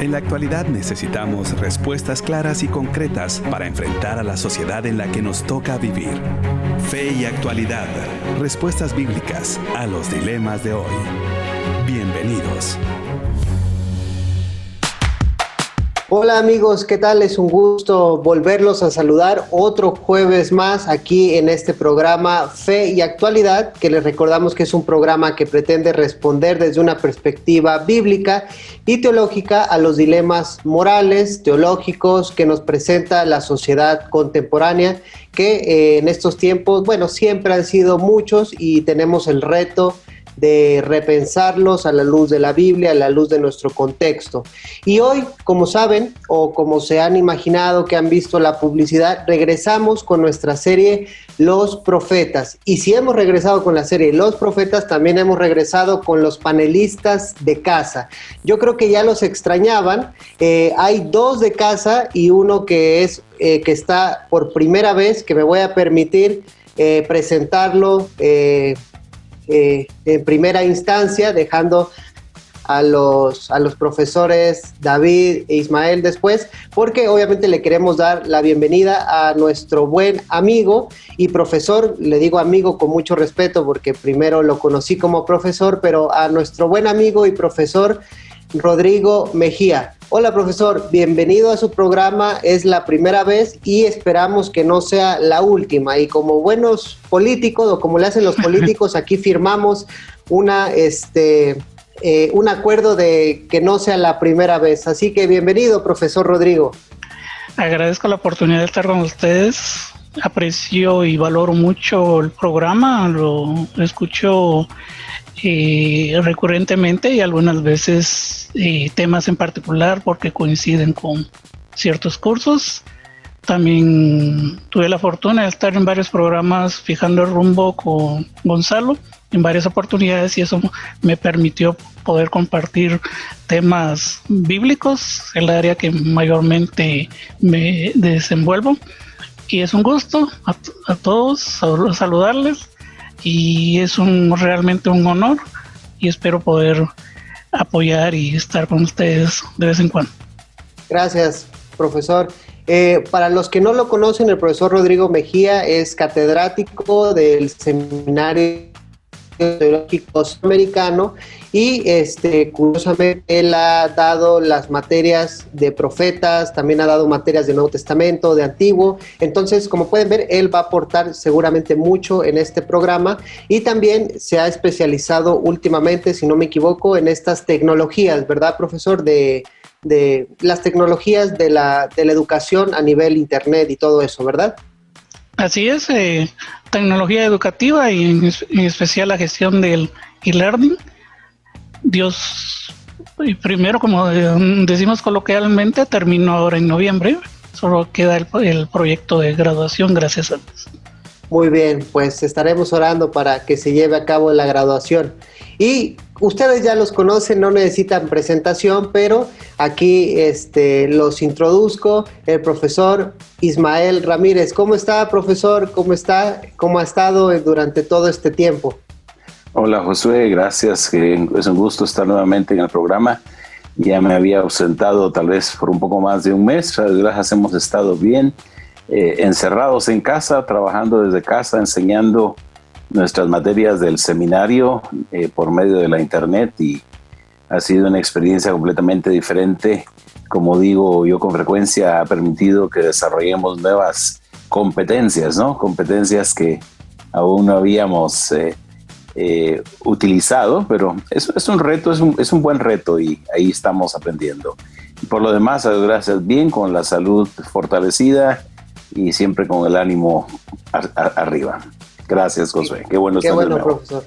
En la actualidad necesitamos respuestas claras y concretas para enfrentar a la sociedad en la que nos toca vivir. Fe y actualidad. Respuestas bíblicas a los dilemas de hoy. Bienvenidos. Hola amigos, ¿qué tal? Es un gusto volverlos a saludar otro jueves más aquí en este programa Fe y Actualidad, que les recordamos que es un programa que pretende responder desde una perspectiva bíblica y teológica a los dilemas morales, teológicos que nos presenta la sociedad contemporánea, que en estos tiempos, siempre han sido muchos y tenemos el reto de repensarlos a la luz de la Biblia, a la luz de nuestro contexto. Y hoy, como saben, o como se han imaginado que han visto la publicidad, regresamos con nuestra serie Los Profetas. Y si hemos regresado con la serie Los Profetas, también hemos regresado con los panelistas de casa. Yo creo que ya los extrañaban. Hay dos de casa y uno que está por primera vez, que me voy a permitir presentarlo en primera instancia, dejando a los profesores David e Ismael después, porque obviamente le queremos dar la bienvenida a nuestro buen amigo y profesor. Le digo amigo con mucho respeto porque primero lo conocí como profesor, pero a nuestro buen amigo y profesor Rodrigo Mejía. Hola profesor, bienvenido a su programa, es la primera vez y esperamos que no sea la última. Y como buenos políticos, o como le hacen los políticos, aquí firmamos un acuerdo de que no sea la primera vez. Así que bienvenido, profesor Rodrigo. Agradezco la oportunidad de estar con ustedes. Aprecio y valoro mucho el programa, lo escucho recurrentemente y algunas veces temas en particular porque coinciden con ciertos cursos. También tuve la fortuna de estar en varios programas fijando el rumbo con Gonzalo en varias oportunidades y eso me permitió poder compartir temas bíblicos, el área que mayormente me desenvuelvo. Y es un gusto a todos saludarles. Y es realmente un honor y espero poder apoyar y estar con ustedes de vez en cuando. Gracias, profesor. Para los que no lo conocen, el profesor Rodrigo Mejía es catedrático del Seminario Teológico Americano y curiosamente él ha dado las materias de profetas, también ha dado materias de Nuevo Testamento, de Antiguo. Entonces, como pueden ver, él va a aportar seguramente mucho en este programa y también se ha especializado últimamente, si no me equivoco, en estas tecnologías, ¿verdad, profesor? De las tecnologías de la educación a nivel internet y todo eso, ¿verdad? Así es, tecnología educativa y en especial la gestión del e-learning. Dios, primero, como decimos coloquialmente, terminó ahora en noviembre. Solo queda el proyecto de graduación, gracias a Dios. Muy bien, pues estaremos orando para que se lleve a cabo la graduación. Y ustedes ya los conocen, no necesitan presentación, pero aquí los introduzco. El profesor Ismael Ramírez. ¿Cómo está, profesor? ¿Cómo está? ¿Cómo ha estado durante todo este tiempo? Hola, Josué, gracias. Es un gusto estar nuevamente en el programa. Ya me había ausentado tal vez por un poco más de un mes. Gracias, hemos estado bien, encerrados en casa, trabajando desde casa, enseñando nuestras materias del seminario por medio de la internet y ha sido una experiencia completamente diferente. Como digo yo con frecuencia, ha permitido que desarrollemos nuevas competencias, ¿no? Competencias que aún no habíamos utilizado, pero es un reto, es un buen reto y ahí estamos aprendiendo. Y por lo demás, gracias, bien, con la salud fortalecida y siempre con el ánimo arriba. Gracias, Josué. Qué bueno estar de nuevo. Profesor.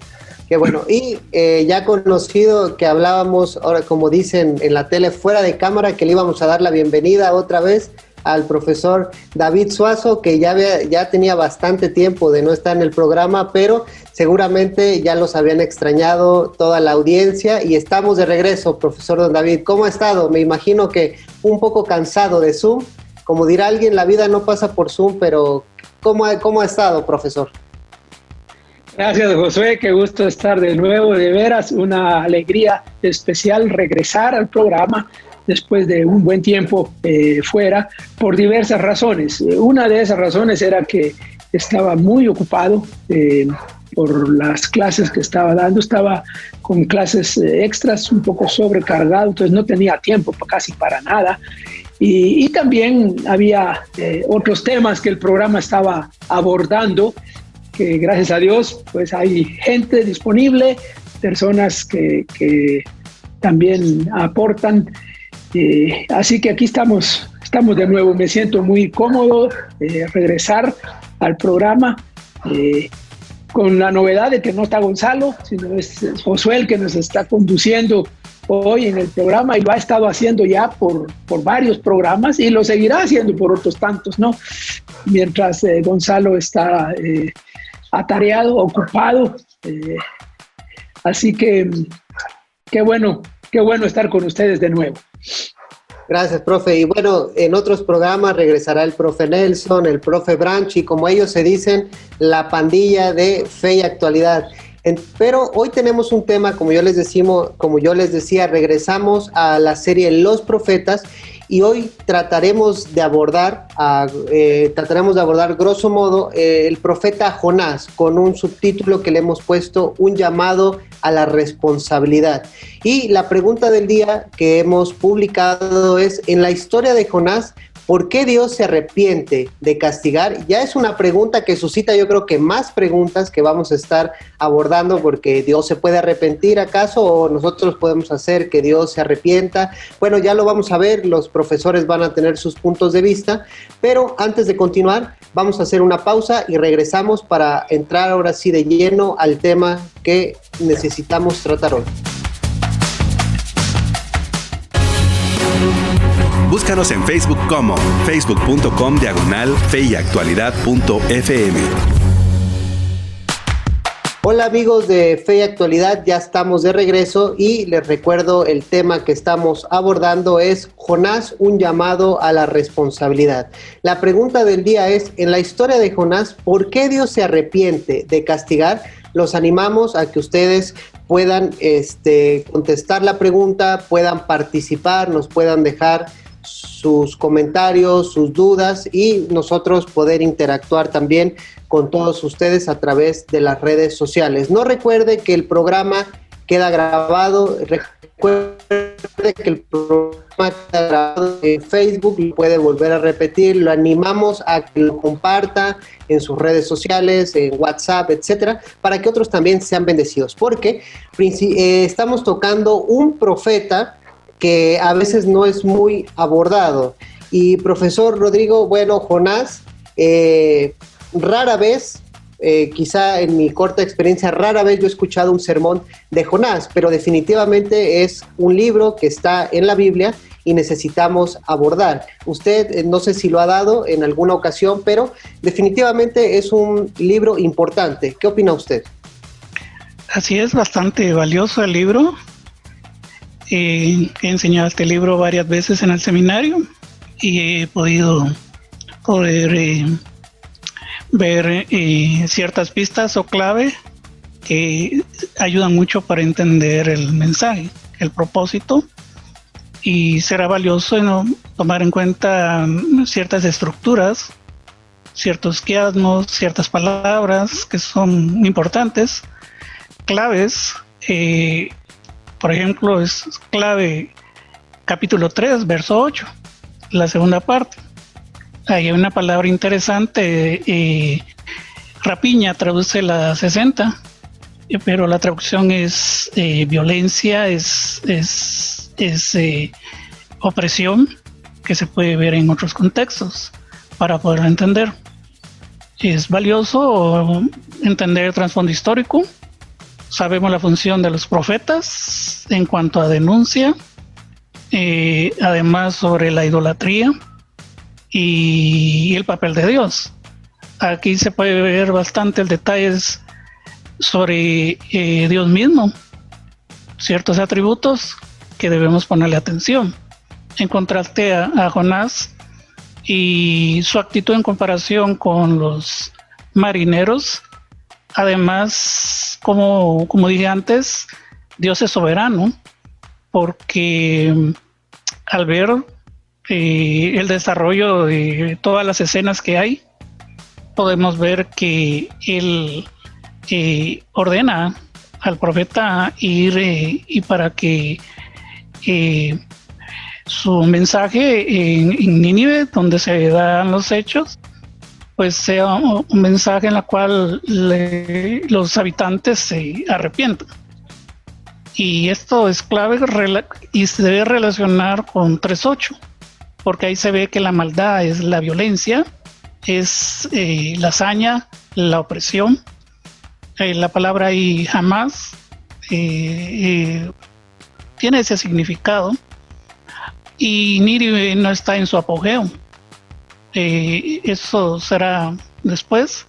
Qué bueno. Y ya conocido que hablábamos, ahora como dicen en la tele, fuera de cámara, que le íbamos a dar la bienvenida otra vez al profesor David Suazo, que ya tenía bastante tiempo de no estar en el programa, pero seguramente ya los habían extrañado toda la audiencia y estamos de regreso, profesor don David. ¿Cómo ha estado? Me imagino que un poco cansado de Zoom. Como dirá alguien, la vida no pasa por Zoom, pero ¿cómo ha estado, profesor? Gracias, Josué, qué gusto estar de nuevo, de veras, una alegría especial regresar al programa después de un buen tiempo fuera por diversas razones. Una de esas razones era que estaba muy ocupado por las clases que estaba dando, estaba con clases extras, un poco sobrecargado, entonces no tenía tiempo casi para nada. Y también había otros temas que el programa estaba abordando, que gracias a Dios pues hay gente disponible, personas que también aportan. Así que aquí estamos de nuevo. Me siento muy cómodo regresar al programa con la novedad de que no está Gonzalo, sino es Josué el que nos está conduciendo hoy en el programa, y lo ha estado haciendo ya por varios programas y lo seguirá haciendo por otros tantos, ¿no? Mientras Gonzalo está atareado, ocupado. Así que qué bueno estar con ustedes de nuevo. Gracias, profe. Y bueno, en otros programas regresará el profe Nelson, el profe Branch, y como ellos se dicen, la pandilla de Fe y Actualidad. Pero hoy tenemos un tema, como yo les decía, regresamos a la serie Los Profetas, y hoy trataremos de abordar grosso modo el profeta Jonás, con un subtítulo que le hemos puesto: un llamado a la responsabilidad. Y la pregunta del día que hemos publicado es: en la historia de Jonás, ¿por qué Dios se arrepiente de castigar? Ya es una pregunta que suscita, yo creo que más preguntas que vamos a estar abordando, porque ¿Dios se puede arrepentir acaso, o nosotros podemos hacer que Dios se arrepienta? Bueno, ya lo vamos a ver, los profesores van a tener sus puntos de vista, pero antes de continuar, vamos a hacer una pausa y regresamos para entrar ahora sí de lleno al tema que necesitamos tratar hoy. Búscanos en Facebook como facebook.com/feyactualidad.fm. Hola amigos de Fe y Actualidad, ya estamos de regreso y les recuerdo el tema que estamos abordando es Jonás, un llamado a la responsabilidad. La pregunta del día es: en la historia de Jonás, ¿por qué Dios se arrepiente de castigar? Los animamos a que ustedes puedan contestar la pregunta, puedan participar, nos puedan dejar sus comentarios, sus dudas, y nosotros poder interactuar también con todos ustedes a través de las redes sociales. No recuerde que el programa queda grabado, recuerde que el programa queda grabado en Facebook, lo puede volver a repetir, lo animamos a que lo comparta en sus redes sociales, en WhatsApp, etcétera, para que otros también sean bendecidos, porque estamos tocando un profeta que a veces no es muy abordado. Y profesor Rodrigo, bueno, Jonás, rara vez, quizá en mi corta experiencia, rara vez yo he escuchado un sermón de Jonás, pero definitivamente es un libro que está en la Biblia y necesitamos abordar. Usted, no sé si lo ha dado en alguna ocasión, pero definitivamente es un libro importante. ¿Qué opina usted? Así es, bastante valioso el libro. He enseñado este libro varias veces en el seminario y he poder ver ciertas pistas o clave que ayudan mucho para entender el mensaje, el propósito, y será valioso tomar en cuenta ciertas estructuras, ciertos quiasmos, ciertas palabras que son importantes, claves. Por ejemplo, es clave capítulo 3, verso 8, la segunda parte. Ahí hay una palabra interesante, rapiña traduce la 60, pero la traducción es violencia, es opresión, que se puede ver en otros contextos para poderlo entender. Es valioso entender el trasfondo histórico. Sabemos la función de los profetas en cuanto a denuncia, además sobre la idolatría y el papel de Dios. Aquí se puede ver bastante detalles sobre Dios mismo, ciertos atributos que debemos ponerle atención. En contraste a Jonás y su actitud en comparación con los marineros. Además, como dije antes, Dios es soberano, porque al ver el desarrollo de todas las escenas que hay, podemos ver que él ordena al profeta ir y para que su mensaje en Nínive, donde se dan los hechos, pues sea un mensaje en el cual los habitantes se arrepientan. Y esto es clave y se debe relacionar con 3.8, porque ahí se ve que la maldad es la violencia, es la hazaña, la opresión. La palabra ahí jamás tiene ese significado, y Nínive no está en su apogeo. Eso será después.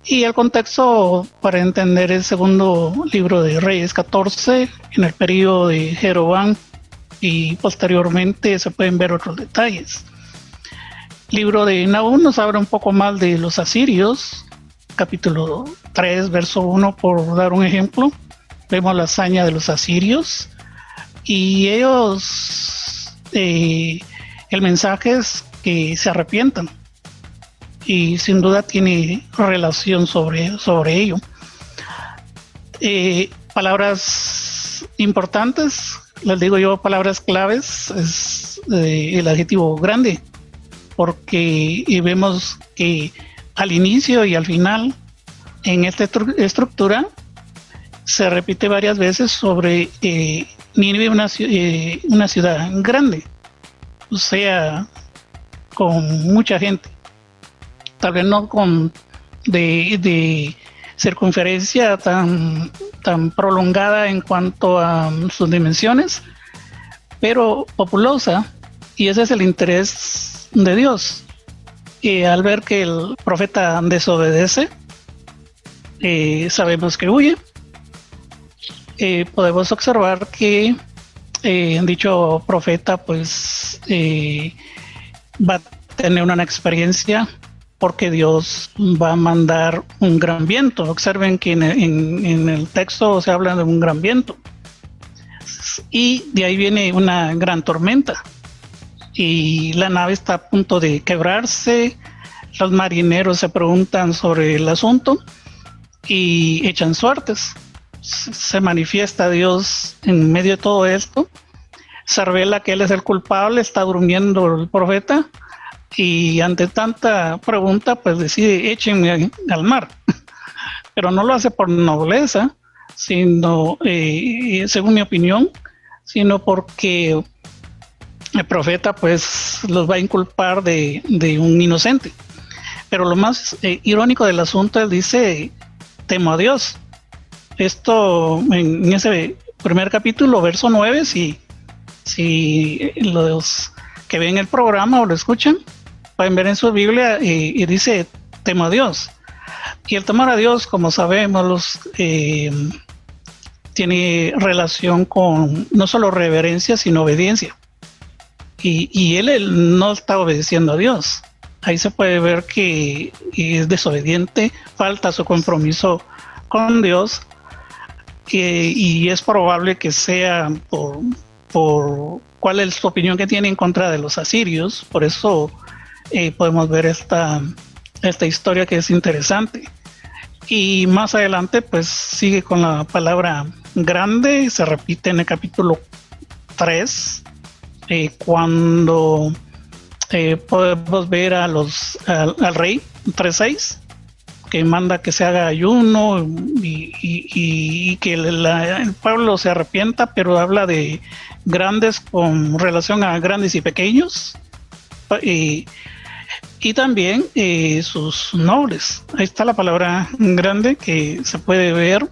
Y el contexto para entender el segundo libro de Reyes 14, en el periodo de Jeroboam, y posteriormente se pueden ver otros detalles. Libro de Nahum nos habla un poco más de los asirios, capítulo 3, verso 1, por dar un ejemplo. Vemos la hazaña de los asirios, y ellos, el mensaje es que se arrepientan, y sin duda tiene relación sobre ello. Palabras importantes, les digo yo, palabras claves, es el adjetivo grande, porque vemos que al inicio y al final en esta estructura se repite varias veces sobre Nínive, una ciudad grande, o sea, con mucha gente, tal vez no con de circunferencia tan prolongada en cuanto a sus dimensiones, pero populosa, y ese es el interés de Dios. Al ver que el profeta desobedece, sabemos que huye. Podemos observar que dicho profeta pues va a tener una experiencia, porque Dios va a mandar un gran viento. Observen que en el texto se habla de un gran viento, y de ahí viene una gran tormenta, y la nave está a punto de quebrarse. Los marineros se preguntan sobre el asunto y echan suertes. Se manifiesta Dios en medio de todo esto, se revela que él es el culpable, está durmiendo el profeta, y ante tanta pregunta pues decide: échenme al mar. Pero no lo hace por nobleza, sino según mi opinión, sino porque el profeta pues los va a inculpar de un inocente. Pero lo más irónico del asunto, él dice: temo a Dios. Esto en ese primer capítulo, verso 9, si los que ven el programa o lo escuchan, pueden ver en su Biblia, y dice: temo a Dios. Y el temor a Dios, como sabemos, tiene relación con no solo reverencia, sino obediencia. Y él no está obedeciendo a Dios. Ahí se puede ver que es desobediente, falta su compromiso con Dios, y es probable que sea por cuál es su opinión que tiene en contra de los asirios. Por eso podemos ver esta historia, que es interesante. Y más adelante pues sigue con la palabra grande, se repite en el capítulo 3, cuando podemos ver al rey 3.6, que manda que se haga ayuno y que el pueblo se arrepienta, pero habla de grandes con relación a grandes y pequeños, y también sus nobles. Ahí está la palabra grande que se puede ver.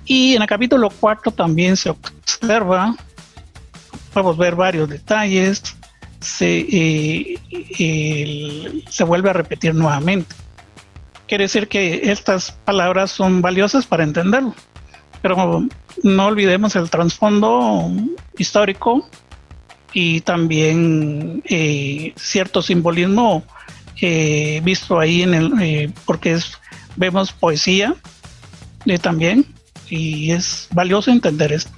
Y en el capítulo 4 también se observa, podemos ver varios detalles, se vuelve a repetir nuevamente. Quiere decir que estas palabras son valiosas para entenderlo, pero no olvidemos el trasfondo histórico y también cierto simbolismo visto ahí porque vemos poesía también, y es valioso entender esto.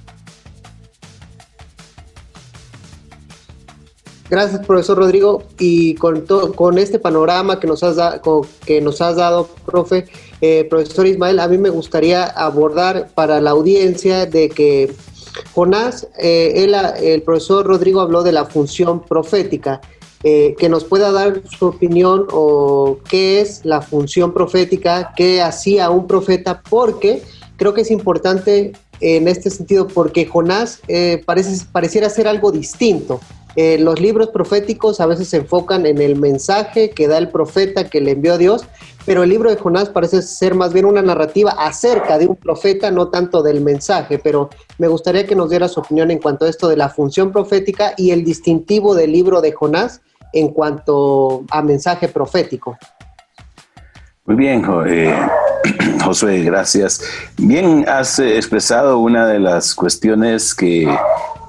Gracias, profesor Rodrigo. Y con este panorama que nos has dado, profe, profesor Ismael, a mí me gustaría abordar para la audiencia de que Jonás, el profesor Rodrigo habló de la función profética. Que nos pueda dar su opinión o qué es la función profética, qué hacía un profeta, porque creo que es importante en este sentido, porque Jonás pareciera ser algo distinto. Los libros proféticos a veces se enfocan en el mensaje que da el profeta que le envió a Dios, pero el libro de Jonás parece ser más bien una narrativa acerca de un profeta, no tanto del mensaje, pero me gustaría que nos diera su opinión en cuanto a esto de la función profética y el distintivo del libro de Jonás en cuanto a mensaje profético. Muy bien, Josué, gracias. Bien, has expresado una de las cuestiones que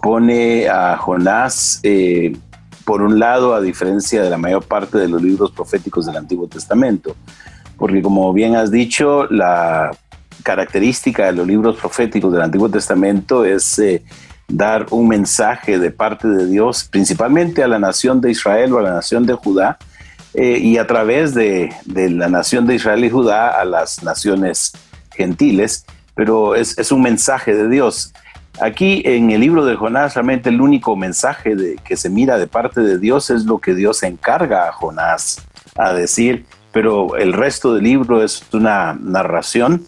pone a Jonás, por un lado, a diferencia de la mayor parte de los libros proféticos del Antiguo Testamento, porque como bien has dicho, la característica de los libros proféticos del Antiguo Testamento es dar un mensaje de parte de Dios, principalmente a la nación de Israel o a la nación de Judá, y a través de la nación de Israel y Judá a las naciones gentiles, pero es un mensaje de Dios. Aquí en el libro de Jonás realmente el único mensaje que se mira de parte de Dios es lo que Dios encarga a Jonás a decir, pero el resto del libro es una narración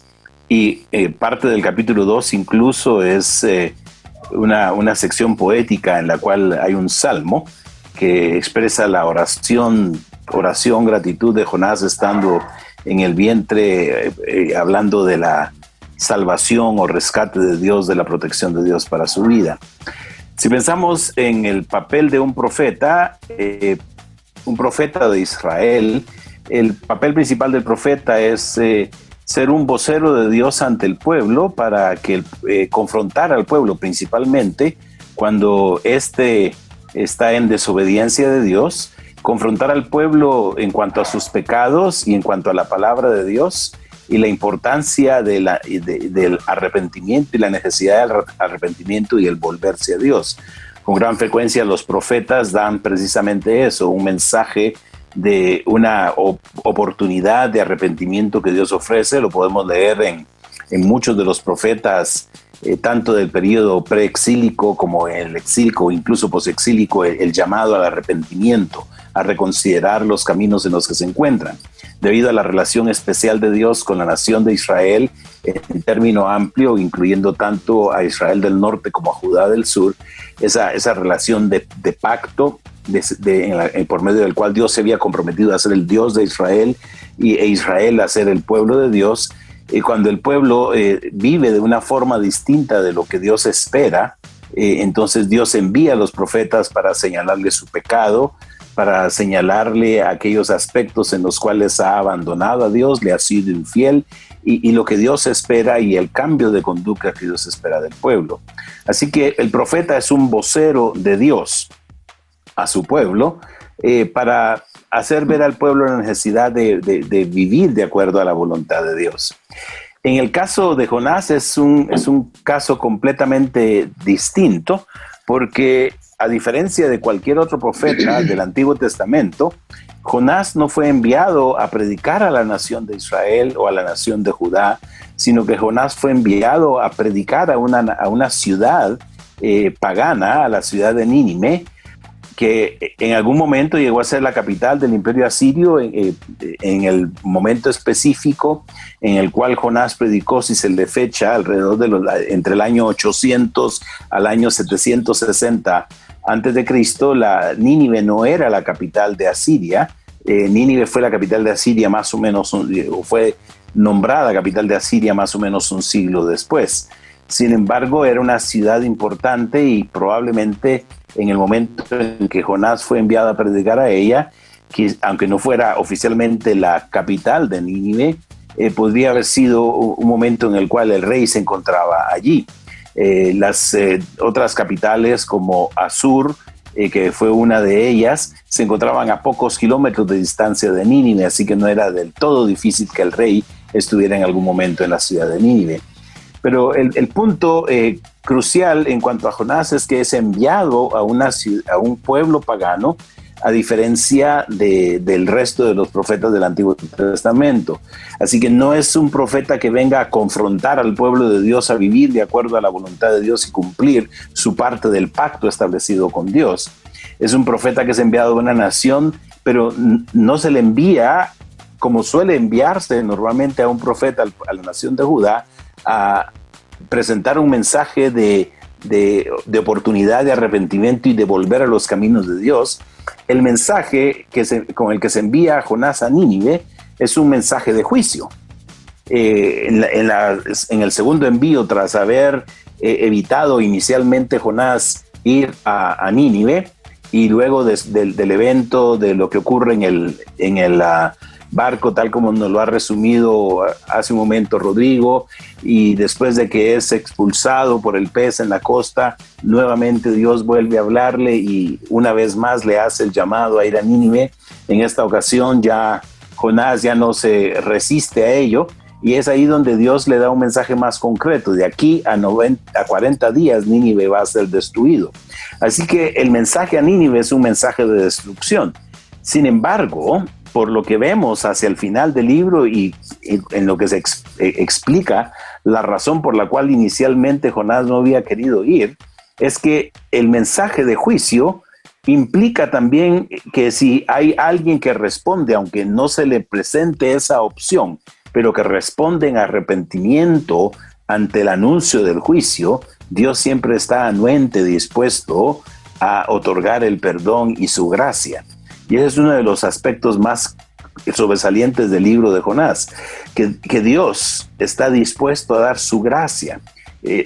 y parte del capítulo 2 incluso es una sección poética en la cual hay un salmo que expresa la oración, gratitud de Jonás estando en el vientre, hablando de la salvación o rescate de Dios, de la protección de Dios para su vida. Si pensamos en el papel de un profeta de Israel, el papel principal del profeta es ser un vocero de Dios ante el pueblo para que confrontar al pueblo principalmente cuando éste está en desobediencia de Dios, confrontar al pueblo en cuanto a sus pecados y en cuanto a la palabra de Dios y la importancia del arrepentimiento y la necesidad del arrepentimiento y el volverse a Dios. Con gran frecuencia los profetas dan precisamente eso, un mensaje de una oportunidad de arrepentimiento que Dios ofrece. Lo podemos leer en muchos de los profetas, tanto del periodo preexílico como el exílico, incluso posexílico, el llamado al arrepentimiento, a reconsiderar los caminos en los que se encuentran. Debido a la relación especial de Dios con la nación de Israel, en término amplio, incluyendo tanto a Israel del norte como a Judá del sur, esa relación de pacto por medio del cual Dios se había comprometido a ser el Dios de Israel e Israel a ser el pueblo de Dios. Y cuando el pueblo vive de una forma distinta de lo que Dios espera, entonces Dios envía a los profetas para señalarle su pecado, para señalarle aquellos aspectos en los cuales ha abandonado a Dios, le ha sido infiel, y lo que Dios espera y el cambio de conducta que Dios espera del pueblo. Así que el profeta es un vocero de Dios a su pueblo para hacer ver al pueblo la necesidad de vivir de acuerdo a la voluntad de Dios. En el caso de Jonás es un caso completamente distinto, porque a diferencia de cualquier otro profeta del Antiguo Testamento, Jonás no fue enviado a predicar a la nación de Israel o a la nación de Judá, sino que Jonás fue enviado a predicar a una ciudad pagana, a la ciudad de Nínive, que en algún momento llegó a ser la capital del imperio asirio, en el momento específico en el cual Jonás predicó, si se le fecha, alrededor entre el año 800 al año 760 antes de Cristo. La Nínive no era la capital de Asiria. Nínive fue la capital de Asiria más o menos, fue nombrada capital de Asiria más o menos un siglo después. Sin embargo, era una ciudad importante y probablemente en el momento en que Jonás fue enviado a predicar a ella, que aunque no fuera oficialmente la capital de Nínive, podría haber sido un momento en el cual el rey se encontraba allí. Las otras capitales como Asur, que fue una de ellas, se encontraban a pocos kilómetros de distancia de Nínive, así que no era del todo difícil que el rey estuviera en algún momento en la ciudad de Nínive. Pero el punto crucial en cuanto a Jonás es que es enviado a a un pueblo pagano, a diferencia del resto de los profetas del Antiguo Testamento. Así que no es un profeta que venga a confrontar al pueblo de Dios a vivir de acuerdo a la voluntad de Dios y cumplir su parte del pacto establecido con Dios. Es un profeta que es enviado a una nación, pero no se le envía como suele enviarse normalmente a un profeta a la nación de Judá, a presentar un mensaje de oportunidad, de arrepentimiento y de volver a los caminos de Dios. El mensaje con el que se envía a Jonás a Nínive es un mensaje de juicio. En el segundo envío, tras haber evitado inicialmente Jonás ir a Nínive, y luego del evento, de lo que ocurre en el barco, tal como nos lo ha resumido hace un momento Rodrigo, y después de que es expulsado por el pez en la costa, nuevamente Dios vuelve a hablarle y una vez más le hace el llamado a ir a Nínive. En esta ocasión ya Jonás ya no se resiste a ello, y es ahí donde Dios le da un mensaje más concreto: de aquí a 40 días Nínive va a ser destruido. Así que el mensaje a Nínive es un mensaje de destrucción. Sin embargo, por lo que vemos hacia el final del libro y en lo que se explica la razón por la cual inicialmente Jonás no había querido ir, es que el mensaje de juicio implica también que si hay alguien que responde, aunque no se le presente esa opción, pero que responde en arrepentimiento ante el anuncio del juicio, Dios siempre está anuente, dispuesto a otorgar el perdón y su gracia. Y ese es uno de los aspectos más sobresalientes del libro de Jonás, que Dios está dispuesto a dar su gracia.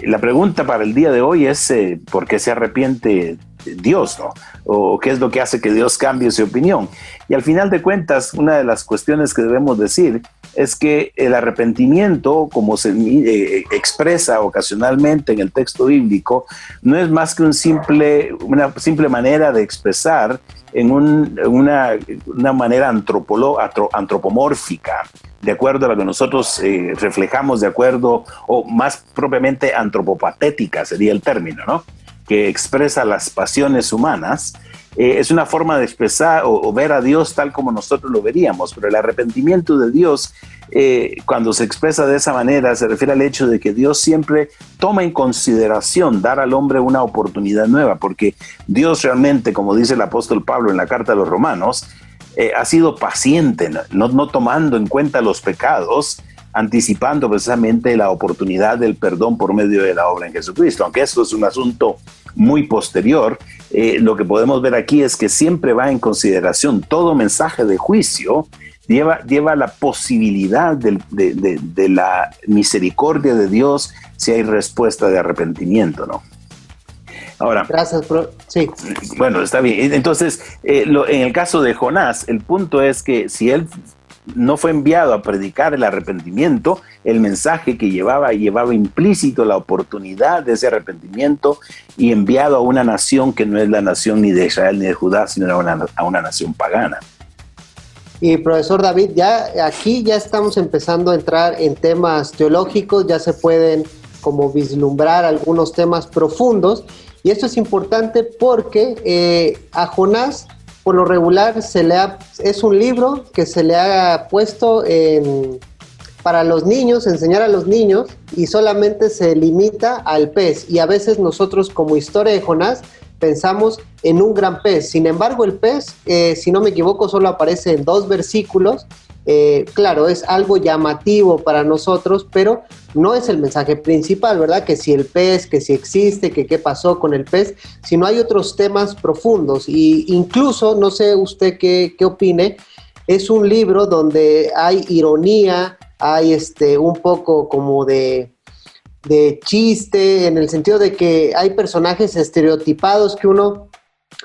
La pregunta para el día de hoy es ¿por qué se arrepiente Dios, ¿no? ¿O qué es lo que hace que Dios cambie su opinión? Y al final de cuentas, una de las cuestiones que debemos decir es que el arrepentimiento, como se expresa ocasionalmente en el texto bíblico, no es más que una simple manera de expresar en una manera antropomórfica, de acuerdo a lo que nosotros reflejamos, de acuerdo, o más propiamente antropopatética sería el término, ¿no?, que expresa las pasiones humanas. Es una forma de expresar o ver a Dios tal como nosotros lo veríamos, pero el arrepentimiento de Dios, cuando se expresa de esa manera, se refiere al hecho de que Dios siempre toma en consideración dar al hombre una oportunidad nueva, porque Dios realmente, como dice el apóstol Pablo en la carta a los Romanos, ha sido paciente, no tomando en cuenta los pecados, anticipando precisamente la oportunidad del perdón por medio de la obra en Jesucristo. Aunque esto es un asunto muy posterior, lo que podemos ver aquí es que siempre va en consideración todo mensaje de juicio, lleva la posibilidad de la misericordia de Dios si hay respuesta de arrepentimiento, ¿no? Ahora, gracias, sí. Bueno, está bien. Entonces, en el caso de Jonás, el punto es que si él no fue enviado a predicar el arrepentimiento, el mensaje que llevaba implícito la oportunidad de ese arrepentimiento, y enviado a una nación que no es la nación ni de Israel ni de Judá, sino a una nación pagana. Y profesor David, aquí ya estamos empezando a entrar en temas teológicos, ya se pueden como vislumbrar algunos temas profundos, y esto es importante porque a Jonás, por lo regular, es un libro que se le ha puesto para los niños, enseñar a los niños, y solamente se limita al pez. Y a veces nosotros, como historia de Jonás, pensamos en un gran pez. Sin embargo, el pez, si no me equivoco, solo aparece en 2 versículos. Claro, es algo llamativo para nosotros, pero no es el mensaje principal, ¿verdad? Que si el pez, que si existe, que qué pasó con el pez, sino hay otros temas profundos. Y incluso, no sé usted qué opine, es un libro donde hay ironía, hay un poco como de chiste, en el sentido de que hay personajes estereotipados que uno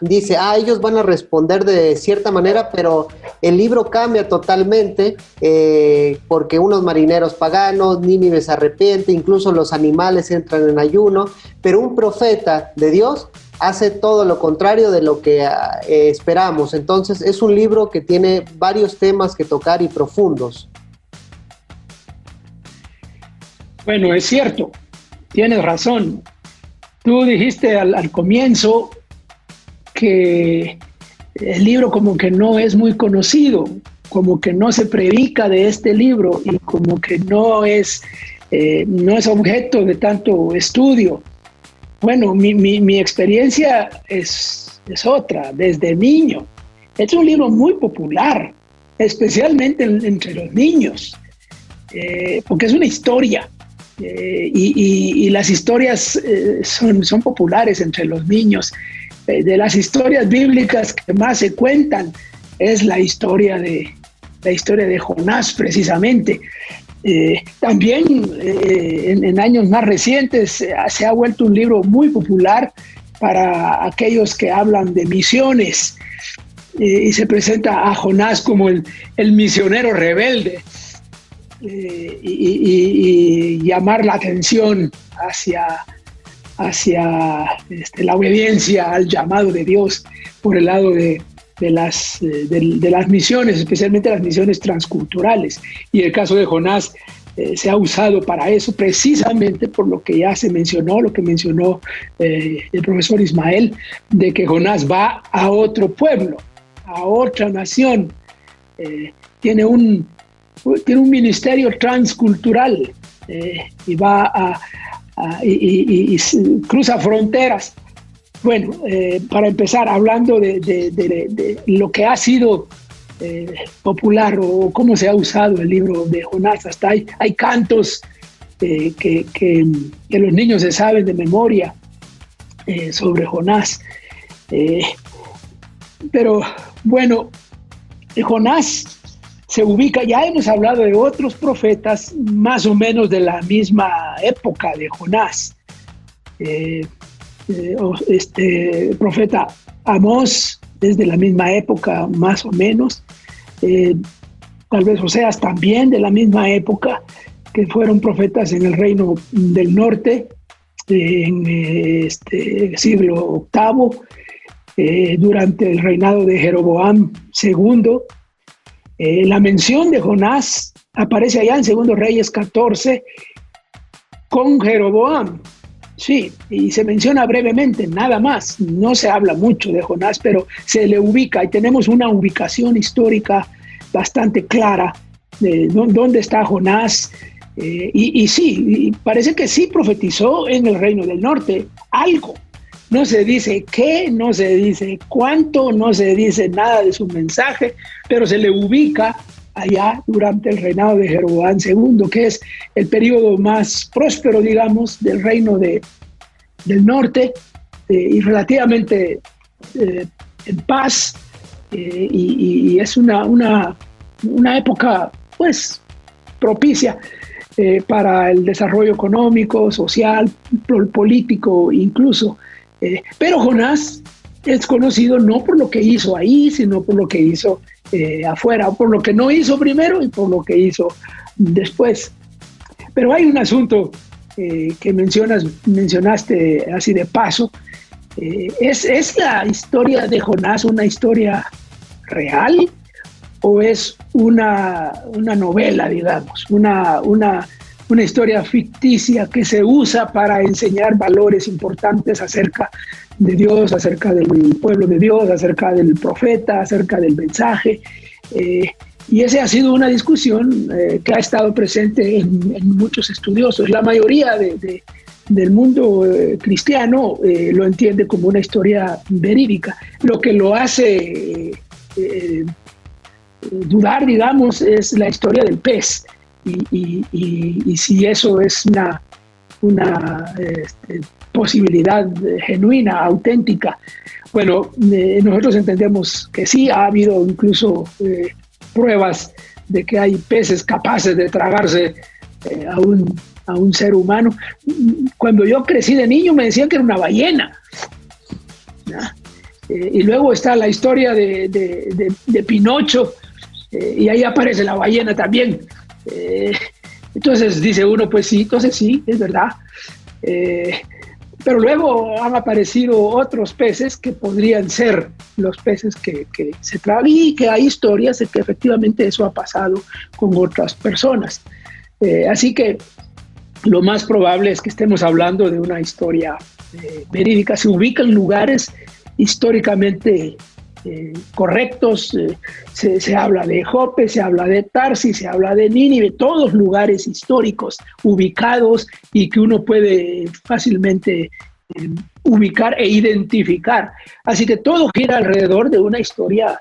dice, ellos van a responder de cierta manera, pero el libro cambia totalmente, porque unos marineros paganos, Nínive se arrepiente, incluso los animales entran en ayuno, pero un profeta de Dios hace todo lo contrario de lo que esperamos. Entonces es un libro que tiene varios temas que tocar y profundos. Bueno, es cierto, tienes razón. Tú dijiste al comienzo que el libro como que no es muy conocido, como que no se predica de este libro y como que no es objeto de tanto estudio. Bueno, mi experiencia es otra, desde niño. Es un libro muy popular, especialmente entre los niños, porque es una historia. Y las historias son populares entre los niños. De las historias bíblicas que más se cuentan es la historia de Jonás, precisamente. También en años más recientes se ha vuelto un libro muy popular para aquellos que hablan de misiones, y se presenta a Jonás como el misionero rebelde. Y llamar la atención hacia la obediencia al llamado de Dios por el lado de las misiones, especialmente las misiones transculturales. Y el caso de Jonás se ha usado para eso, precisamente por lo que ya se mencionó, lo que mencionó el profesor Ismael, de que Jonás va a otro pueblo, a otra nación, tiene un ministerio transcultural, y va y cruza fronteras. Bueno, para empezar, hablando de lo que ha sido popular o cómo se ha usado el libro de Jonás, hasta hay cantos que los niños se saben de memoria sobre Jonás. Pero bueno, Jonás se ubica, ya hemos hablado de otros profetas más o menos de la misma época de Jonás. Profeta Amós es de la misma época más o menos. Tal vez Oseas también de la misma época, que fueron profetas en el reino del norte, en el siglo VIII, durante el reinado de Jeroboam II. La mención de Jonás aparece allá en 2 Reyes 14 con Jeroboam. Sí, y se menciona brevemente, nada más. No se habla mucho de Jonás, pero se le ubica y tenemos una ubicación histórica bastante clara de dónde está Jonás. Y sí, parece que sí profetizó en el reino del norte algo. No se dice qué, no se dice cuánto, no se dice nada de su mensaje, pero se le ubica allá durante el reinado de Jeroboam II, que es el periodo más próspero, digamos, del reino del norte, y relativamente en paz, y es una época, pues, propicia para el desarrollo económico, social, político incluso. Pero Jonás es conocido no por lo que hizo ahí, sino por lo que hizo afuera, por lo que no hizo primero y por lo que hizo después. Pero hay un asunto que mencionaste así de paso. ¿Es la historia de Jonás una historia real o es una novela, digamos, una historia ficticia que se usa para enseñar valores importantes acerca de Dios, acerca del pueblo de Dios, acerca del profeta, acerca del mensaje? Y esa ha sido una discusión que ha estado presente en muchos estudiosos. La mayoría del mundo cristiano lo entiende como una historia verídica. Lo que lo hace dudar, digamos, es la historia del pez. Y si eso es una posibilidad genuina, auténtica. Bueno, nosotros entendemos que sí, ha habido incluso pruebas de que hay peces capaces de tragarse a un ser humano. Cuando yo crecí de niño me decían que era una ballena, ¿no? Y luego está la historia de Pinocho, y ahí aparece la ballena también. Entonces dice uno, pues sí, entonces sí, es verdad. Pero luego han aparecido otros peces que podrían ser los peces que se tragan, y que hay historias de que efectivamente eso ha pasado con otras personas. Así que lo más probable es que estemos hablando de una historia verídicas, se ubican en lugares históricamente correctos. Se habla de Jope, se habla de Tarsis, se habla de Nínive, todos lugares históricos ubicados y que uno puede fácilmente ubicar e identificar. Así que todo gira alrededor de una historia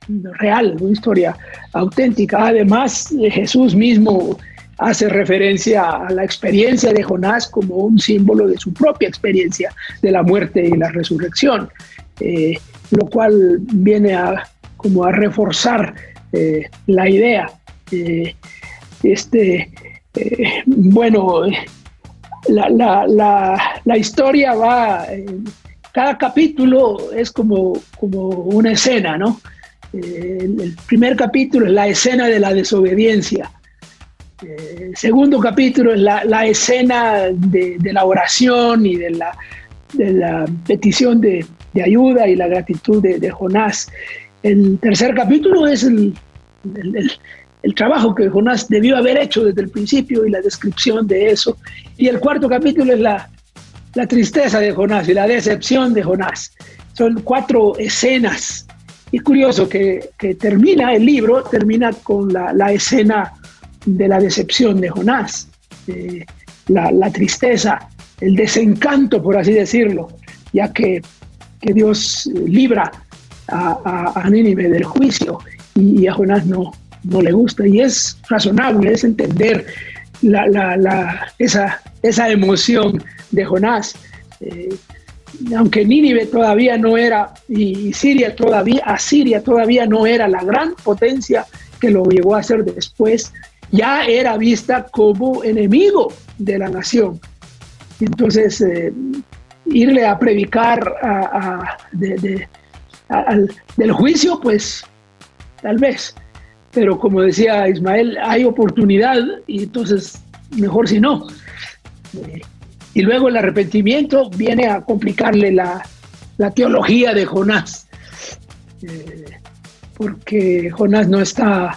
real, una historia auténtica. Además, Jesús mismo hace referencia a la experiencia de Jonás como un símbolo de su propia experiencia de la muerte y la resurrección, lo cual viene como a reforzar la idea. Bueno, la historia va, cada capítulo es como una escena, ¿no? El primer capítulo es la escena de la desobediencia. El segundo capítulo es la escena de la oración y de la petición de ayuda y la gratitud de Jonás. El tercer capítulo es el trabajo que Jonás debió haber hecho desde el principio y la descripción de eso. Y el cuarto capítulo es la tristeza de Jonás y la decepción de Jonás. Son 4 escenas. Y es curioso que el libro termina con la escena de la decepción de Jonás, la tristeza, el desencanto, por así decirlo, ya que Dios libra a Nínive del juicio y a Jonás no le gusta. Y es razonable, es entender esa emoción de Jonás. Aunque Nínive todavía no era, y Asiria todavía no era la gran potencia que lo llegó a ser después, ya era vista como enemigo de la nación. Entonces, irle a predicar del juicio, pues tal vez, pero como decía Ismael, hay oportunidad y entonces mejor si no. Y luego el arrepentimiento viene a complicarle la teología de Jonás, porque Jonás no está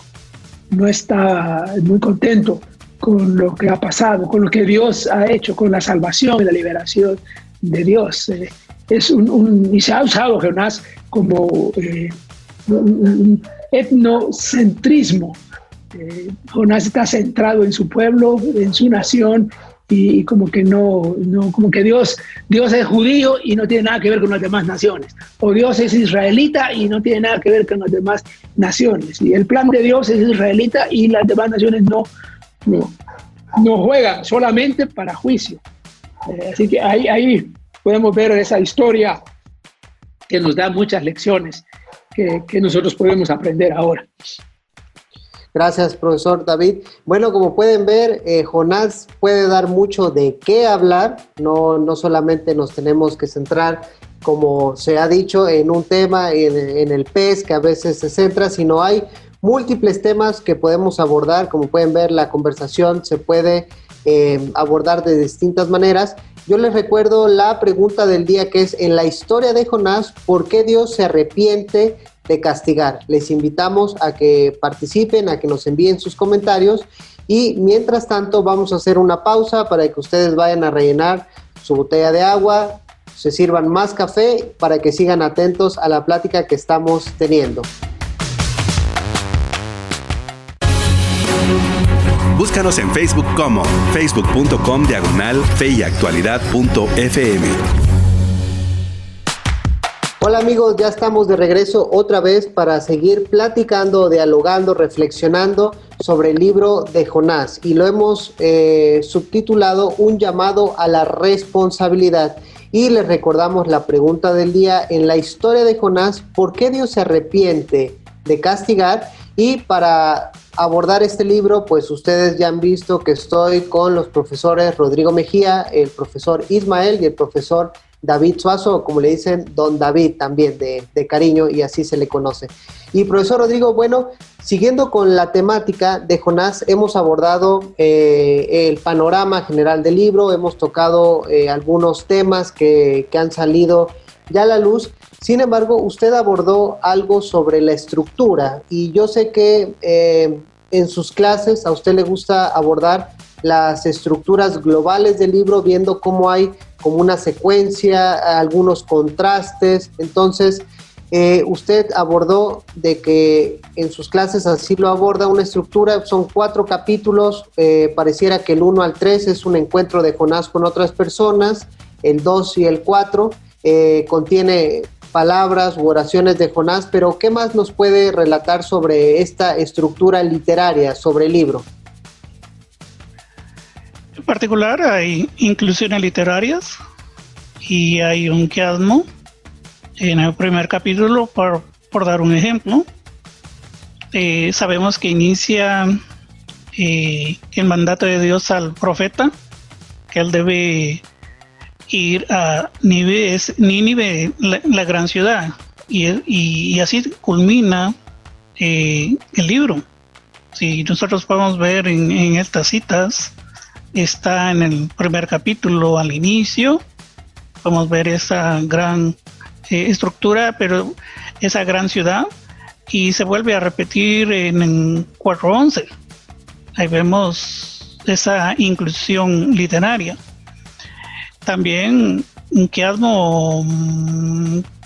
muy contento con lo que ha pasado, con lo que Dios ha hecho, con la salvación y la liberación de Dios. Y se ha usado Jonás como un etnocentrismo. Jonás está centrado en su pueblo, en su nación, y como que como que Dios es judío y no tiene nada que ver con las demás naciones, o Dios es israelita y no tiene nada que ver con las demás naciones, y el plan de Dios es israelita y las demás naciones no juegan, solamente para juicio. Así que ahí podemos ver esa historia que nos da muchas lecciones que nosotros podemos aprender ahora. Gracias, profesor David. Bueno, como pueden ver, Jonás puede dar mucho de qué hablar. No solamente nos tenemos que centrar, como se ha dicho, en un tema, en el pez que a veces se centra, sino hay múltiples temas que podemos abordar. Como pueden ver, la conversación se puede abordar de distintas maneras. Yo les recuerdo la pregunta del día, que es: en la historia de Jonás, ¿por qué Dios se arrepiente de castigar? Les invitamos a que participen, a que nos envíen sus comentarios, y mientras tanto vamos a hacer una pausa para que ustedes vayan a rellenar su botella de agua, se sirvan más café, para que sigan atentos a la plática que estamos teniendo. Búscanos en Facebook como facebook.com/feyactualidad.fm. Hola amigos, ya estamos de regreso otra vez para seguir platicando, dialogando, reflexionando sobre el libro de Jonás, y lo hemos subtitulado Un llamado a la responsabilidad. Y les recordamos la pregunta del día: en la historia de Jonás, ¿por qué Dios se arrepiente de castigar? Y para abordar este libro, pues ustedes ya han visto que estoy con los profesores Rodrigo Mejía, el profesor Ismael y el profesor David Suazo, como le dicen, Don David también de cariño, y así se le conoce. Y profesor Rodrigo, bueno, siguiendo con la temática de Jonás, hemos abordado el panorama general del libro, hemos tocado algunos temas que han salido ya a la luz. Sin embargo, usted abordó algo sobre la estructura, y yo sé que en sus clases a usted le gusta abordar las estructuras globales del libro, viendo cómo hay como una secuencia, algunos contrastes. Entonces, usted abordó de que en sus clases así lo aborda una estructura, son 4 capítulos, pareciera que el 1 al 3 es un encuentro de Jonás con otras personas, el 2 y el 4 contiene palabras u oraciones de Jonás, pero ¿qué más nos puede relatar sobre esta estructura literaria, sobre el libro? En particular hay inclusiones literarias y hay un quiasmo en el primer capítulo, por dar un ejemplo. Sabemos que inicia el mandato de Dios al profeta, que él debe ir a Nínive, la gran ciudad, y así culmina el libro. Si nosotros podemos ver en estas citas, está en el primer capítulo al inicio, podemos ver esa gran estructura, pero esa gran ciudad, y se vuelve a repetir en 4:11. Ahí vemos esa inclusión literaria. También un quiasmo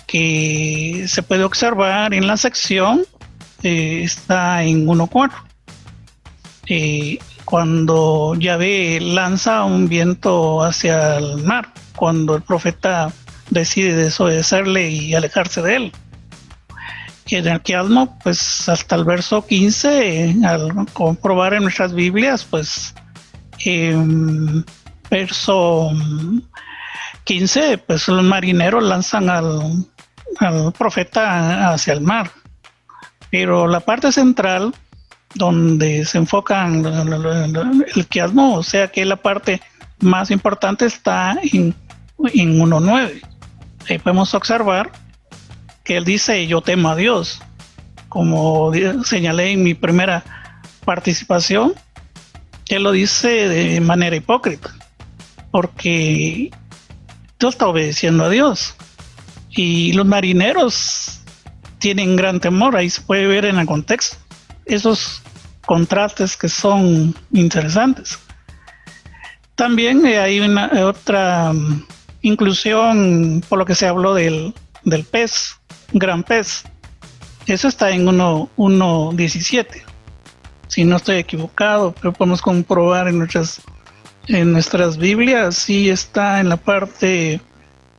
que se puede observar en la sección está en 1:4. Cuando Yahvé lanza un viento hacia el mar, cuando el profeta decide desobedecerle y alejarse de él. Y en el quiasmo, pues hasta el verso 15, al comprobar en nuestras Biblias, pues verso 15, pues los marineros lanzan al profeta hacia el mar. Pero la parte central, donde se enfocan el quiasmo, o sea que la parte más importante está en 1:9. Ahí podemos observar que él dice: yo temo a Dios. Como señalé en mi primera participación, él lo dice de manera hipócrita, porque Dios está obedeciendo a Dios y los marineros tienen gran temor. Ahí se puede ver en el contexto esos contrastes que son interesantes. También hay otra inclusión, por lo que se habló del pez, gran pez. Eso está en 1:17. Si no estoy equivocado, pero podemos comprobar en nuestras Biblias, sí está en la parte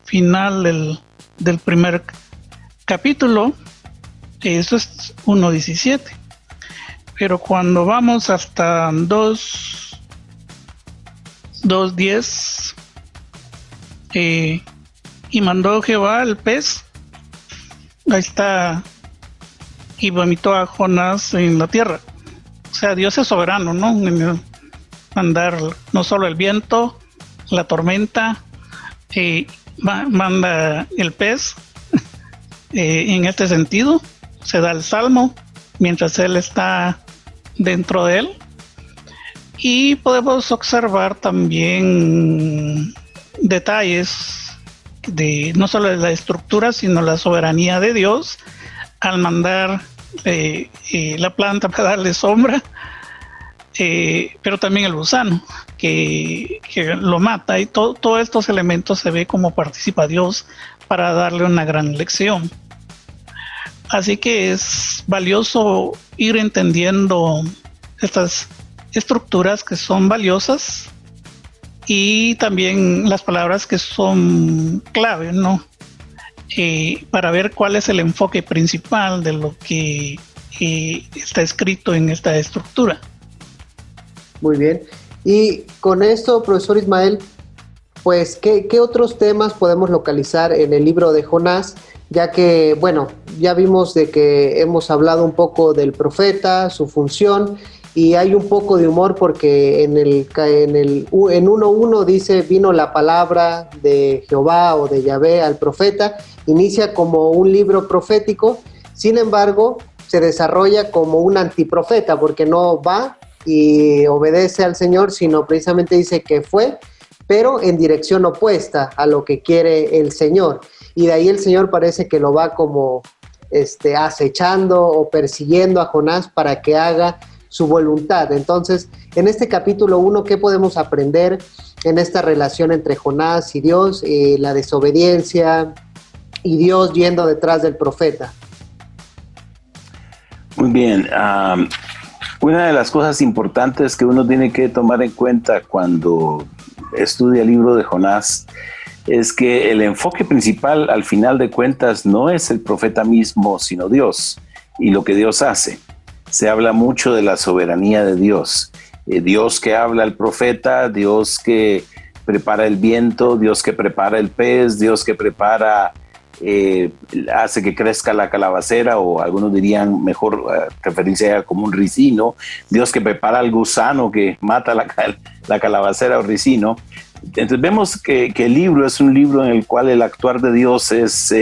final del primer capítulo. Eso es 1:17. Pero cuando vamos hasta 2:10, y mandó Jehová el pez, ahí está, y vomitó a Jonás en la tierra. O sea, Dios es soberano, ¿no? En mandar no solo el viento, la tormenta, manda el pez. En este sentido, se da el salmo mientras él está dentro de él. Y podemos observar también detalles de no solo de la estructura, sino la soberanía de Dios al mandar la planta para darle sombra, pero también el gusano que lo mata, y todos estos elementos se ve como participa Dios para darle una gran lección. Así que es valioso ir entendiendo estas estructuras que son valiosas, y también las palabras que son clave, ¿no? Para ver cuál es el enfoque principal de lo que está escrito en esta estructura. Muy bien. Y con esto, profesor Ismael, pues, ¿qué otros temas podemos localizar en el libro de Jonás? Ya que, bueno, ya vimos de que hemos hablado un poco del profeta, su función, y hay un poco de humor porque en 1:1 dice: vino la palabra de Jehová o de Yahvé al profeta. Inicia como un libro profético, sin embargo se desarrolla como un antiprofeta, porque no va y obedece al Señor, sino precisamente dice que fue, pero en dirección opuesta a lo que quiere el Señor, y de ahí el Señor parece que lo va como acechando o persiguiendo a Jonás para que haga su voluntad. Entonces, en este capítulo 1, ¿qué podemos aprender en esta relación entre Jonás y Dios, la desobediencia y Dios yendo detrás del profeta. Muy bien. Una de las cosas importantes que uno tiene que tomar en cuenta cuando estudia el libro de Jonás es que el enfoque principal, al final de cuentas, no es el profeta mismo, sino Dios y lo que Dios hace. Se habla mucho de la soberanía de Dios. Dios que habla al profeta, Dios que prepara el viento, Dios que prepara el pez, Dios que prepara, hace que crezca la calabacera, o algunos dirían mejor referirse a ella como un ricino, Dios que prepara al gusano que mata la calabacera o ricino. Entonces vemos que el libro es un libro en el cual el actuar de Dios es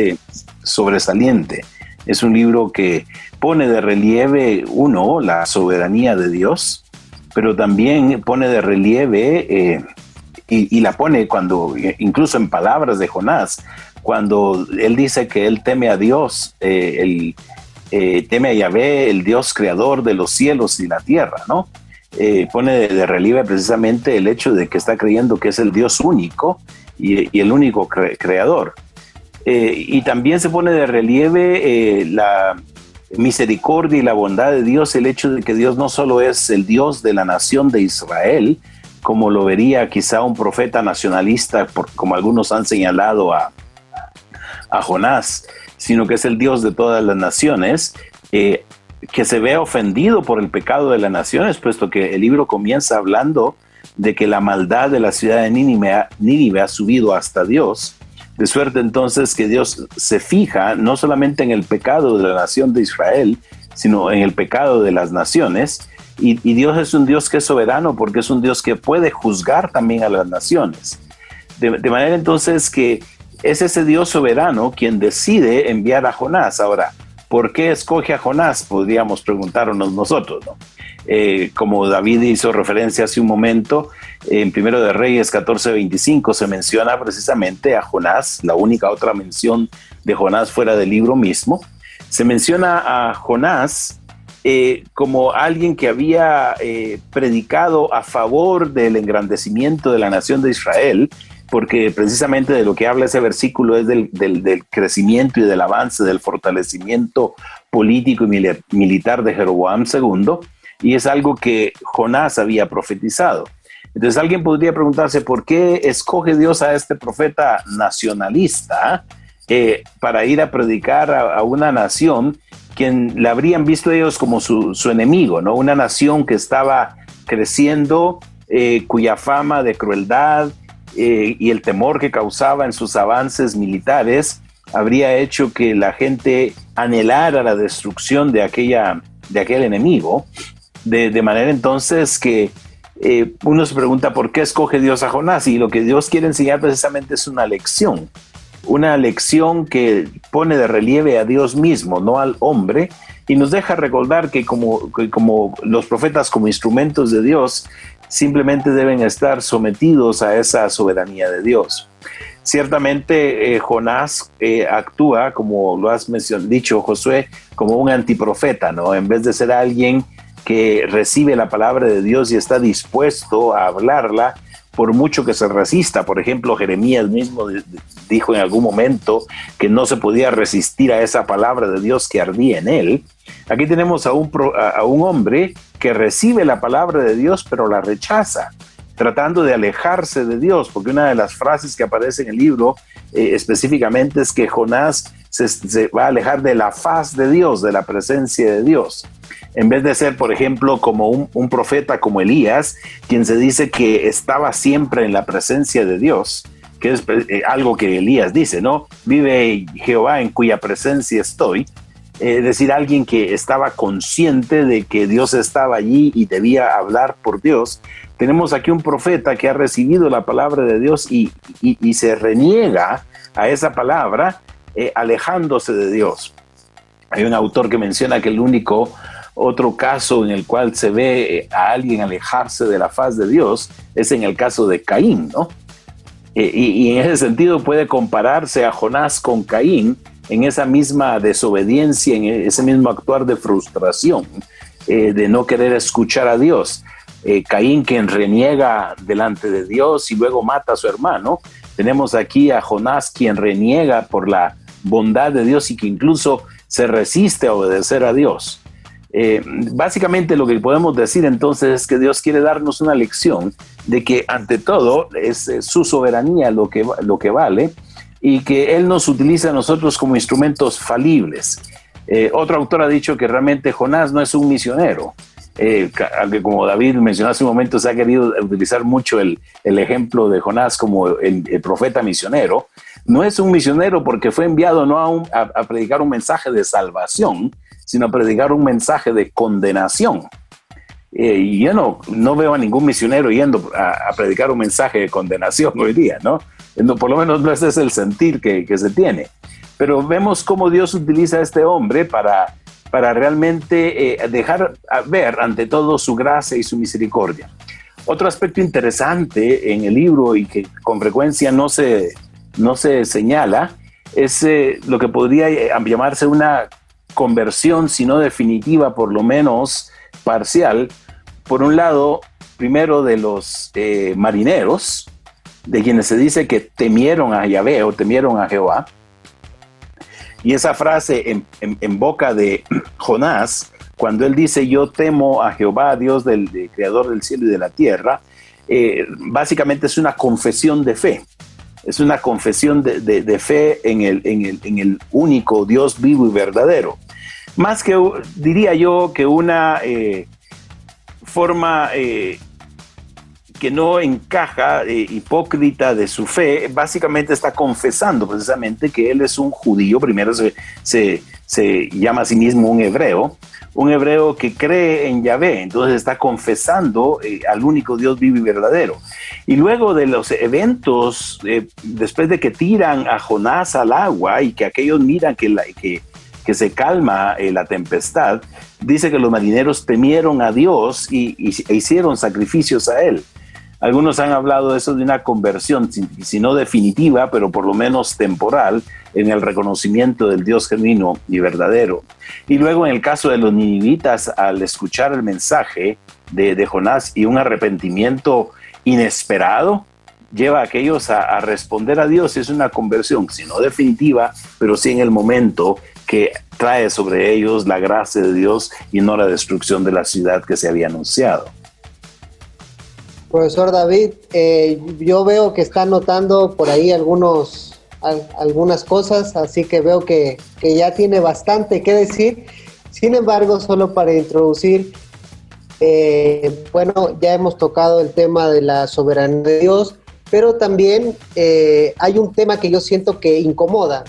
sobresaliente. Es un libro que pone de relieve, la soberanía de Dios, pero también pone de relieve, y la pone cuando, incluso en palabras de Jonás, cuando él dice que él teme a Dios, teme a Yahvé, el Dios creador de los cielos y la tierra, ¿no? Pone de relieve precisamente el hecho de que está creyendo que es el Dios único y el único creador. Y también se pone de relieve la misericordia y la bondad de Dios, el hecho de que Dios no solo es el Dios de la nación de Israel, como lo vería quizá un profeta nacionalista, como algunos han señalado a Jonás, sino que es el Dios de todas las naciones, que se ve ofendido por el pecado de las naciones, puesto que el libro comienza hablando de que la maldad de la ciudad de Nínive ha subido hasta Dios, de suerte entonces que Dios se fija no solamente en el pecado de la nación de Israel, sino en el pecado de las naciones, y Dios es un Dios que es soberano, porque es un Dios que puede juzgar también a las naciones. De manera entonces que es ese Dios soberano quien decide enviar a Jonás. Ahora, ¿por qué escoge a Jonás? Podríamos preguntarnos nosotros, ¿no? Como David hizo referencia hace un momento, en 1 de Reyes 14:25 se menciona precisamente a Jonás, la única otra mención de Jonás fuera del libro mismo. Se menciona a Jonás como alguien que había predicado a favor del engrandecimiento de la nación de Israel, porque precisamente de lo que habla ese versículo es del crecimiento y del avance, del fortalecimiento político y militar de Jeroboam II, y es algo que Jonás había profetizado. Entonces alguien podría preguntarse, ¿por qué escoge Dios a este profeta nacionalista para ir a predicar a una nación quien la habrían visto ellos como su enemigo, ¿no? Una nación que estaba creciendo, cuya fama de crueldad y el temor que causaba en sus avances militares habría hecho que la gente anhelara la destrucción de aquel enemigo, de manera entonces que uno se pregunta por qué escoge Dios a Jonás, y lo que Dios quiere enseñar precisamente es una lección que pone de relieve a Dios mismo, no al hombre, y nos deja recordar que como los profetas, como instrumentos de Dios, simplemente deben estar sometidos a esa soberanía de Dios. Ciertamente Jonás actúa, como lo has dicho, Josué, como un antiprofeta, ¿no? En vez de ser alguien que recibe la palabra de Dios y está dispuesto a hablarla, por mucho que se resista. Por ejemplo, Jeremías mismo dijo en algún momento que no se podía resistir a esa palabra de Dios que ardía en él. Aquí tenemos a un hombre que recibe la palabra de Dios, pero la rechaza, tratando de alejarse de Dios, porque una de las frases que aparece en el libro específicamente es que Jonás se va a alejar de la faz de Dios, de la presencia de Dios. En vez de ser, por ejemplo, como un profeta como Elías, quien se dice que estaba siempre en la presencia de Dios, que es algo que Elías dice, ¿no? Vive Jehová en cuya presencia estoy. Es decir, alguien que estaba consciente de que Dios estaba allí y debía hablar por Dios. Tenemos aquí un profeta que ha recibido la palabra de Dios y se reniega a esa palabra, alejándose de Dios. Hay un autor que menciona que el único otro caso en el cual se ve a alguien alejarse de la faz de Dios es en el caso de Caín, ¿no? Y en ese sentido puede compararse a Jonás con Caín en esa misma desobediencia, en ese mismo actuar de frustración, de no querer escuchar a Dios. Caín, quien reniega delante de Dios y luego mata a su hermano. Tenemos aquí a Jonás, quien reniega por la bondad de Dios y que incluso se resiste a obedecer a Dios. Básicamente lo que podemos decir entonces es que Dios quiere darnos una lección de que ante todo es su soberanía lo que vale, y que Él nos utiliza a nosotros como instrumentos falibles. Otro autor ha dicho que realmente Jonás no es un misionero, aunque como David mencionó hace un momento, se ha querido utilizar mucho el ejemplo de Jonás como el profeta misionero. No es un misionero porque fue enviado no a predicar un mensaje de salvación, sino a predicar un mensaje de condenación. Y yo no veo a ningún misionero yendo a predicar un mensaje de condenación hoy día, ¿no? Por lo menos no ese es el sentir que se tiene. Pero vemos cómo Dios utiliza a este hombre para realmente dejar ver ante todo su gracia y su misericordia. Otro aspecto interesante en el libro y que con frecuencia no se señala es lo que podría llamarse una conversión, si no definitiva, por lo menos parcial. Por un lado, primero de los marineros, de quienes se dice que temieron a Yahvé o temieron a Jehová. Y esa frase en boca de Jonás, cuando él dice yo temo a Jehová, Dios del creador del cielo y de la tierra, básicamente es una confesión de fe. Es una confesión de fe en el único Dios vivo y verdadero. Más que, diría yo, que una forma que no encaja, hipócrita de su fe, básicamente está confesando precisamente que él es un judío. Primero se llama a sí mismo un hebreo que cree en Yahvé, entonces está confesando al único Dios vivo y verdadero. Y luego de los eventos, después de que tiran a Jonás al agua y que aquellos miran que se calma la tempestad, dice que los marineros temieron a Dios e hicieron sacrificios a él. Algunos han hablado de eso, de una conversión, si no definitiva, pero por lo menos temporal, en el reconocimiento del Dios genuino y verdadero. Y luego en el caso de los ninivitas, al escuchar el mensaje de Jonás y un arrepentimiento inesperado, lleva a aquellos a responder a Dios. Es una conversión, si no definitiva, pero sí en el momento que trae sobre ellos la gracia de Dios y no la destrucción de la ciudad que se había anunciado. Profesor David, yo veo que está anotando por ahí algunas cosas, así que veo que ya tiene bastante que decir. Sin embargo, solo para introducir, ya hemos tocado el tema de la soberanía de Dios, pero también hay un tema que yo siento que incomoda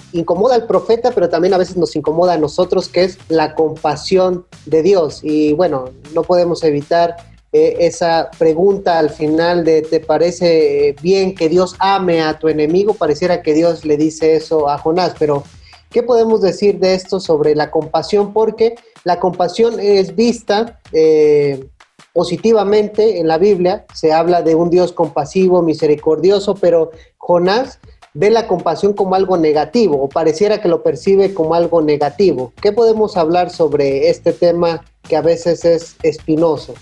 al profeta, pero también a veces nos incomoda a nosotros, que es la compasión de Dios. Y bueno, no podemos evitar esa pregunta al final de ¿te parece bien que Dios ame a tu enemigo? Pareciera que Dios le dice eso a Jonás, pero ¿qué podemos decir de esto sobre la compasión? Porque la compasión es vista positivamente en la Biblia. Se habla de un Dios compasivo, misericordioso, pero Jonás ve la compasión como algo negativo, o pareciera que lo percibe como algo negativo. ¿Qué podemos hablar sobre este tema que a veces es espinoso?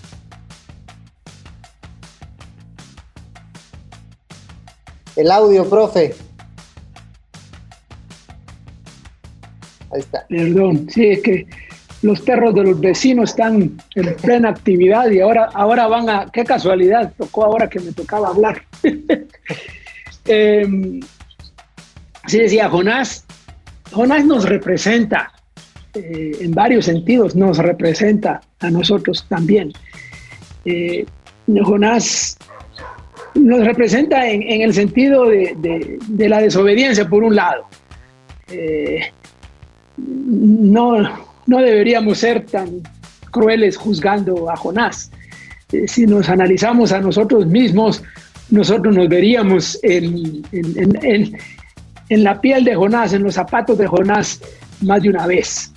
El audio, profe. Ahí está. Perdón, sí, es que los perros de los vecinos están en plena actividad y ahora van a... ¡Qué casualidad! Tocó ahora que me tocaba hablar. Sí, decía, Jonás nos representa, en varios sentidos nos representa a nosotros también. Jonás nos representa en el sentido de la desobediencia, por un lado. No deberíamos ser tan crueles juzgando a Jonás. Si nos analizamos a nosotros mismos, nosotros nos veríamos en la piel de Jonás, en los zapatos de Jonás, más de una vez.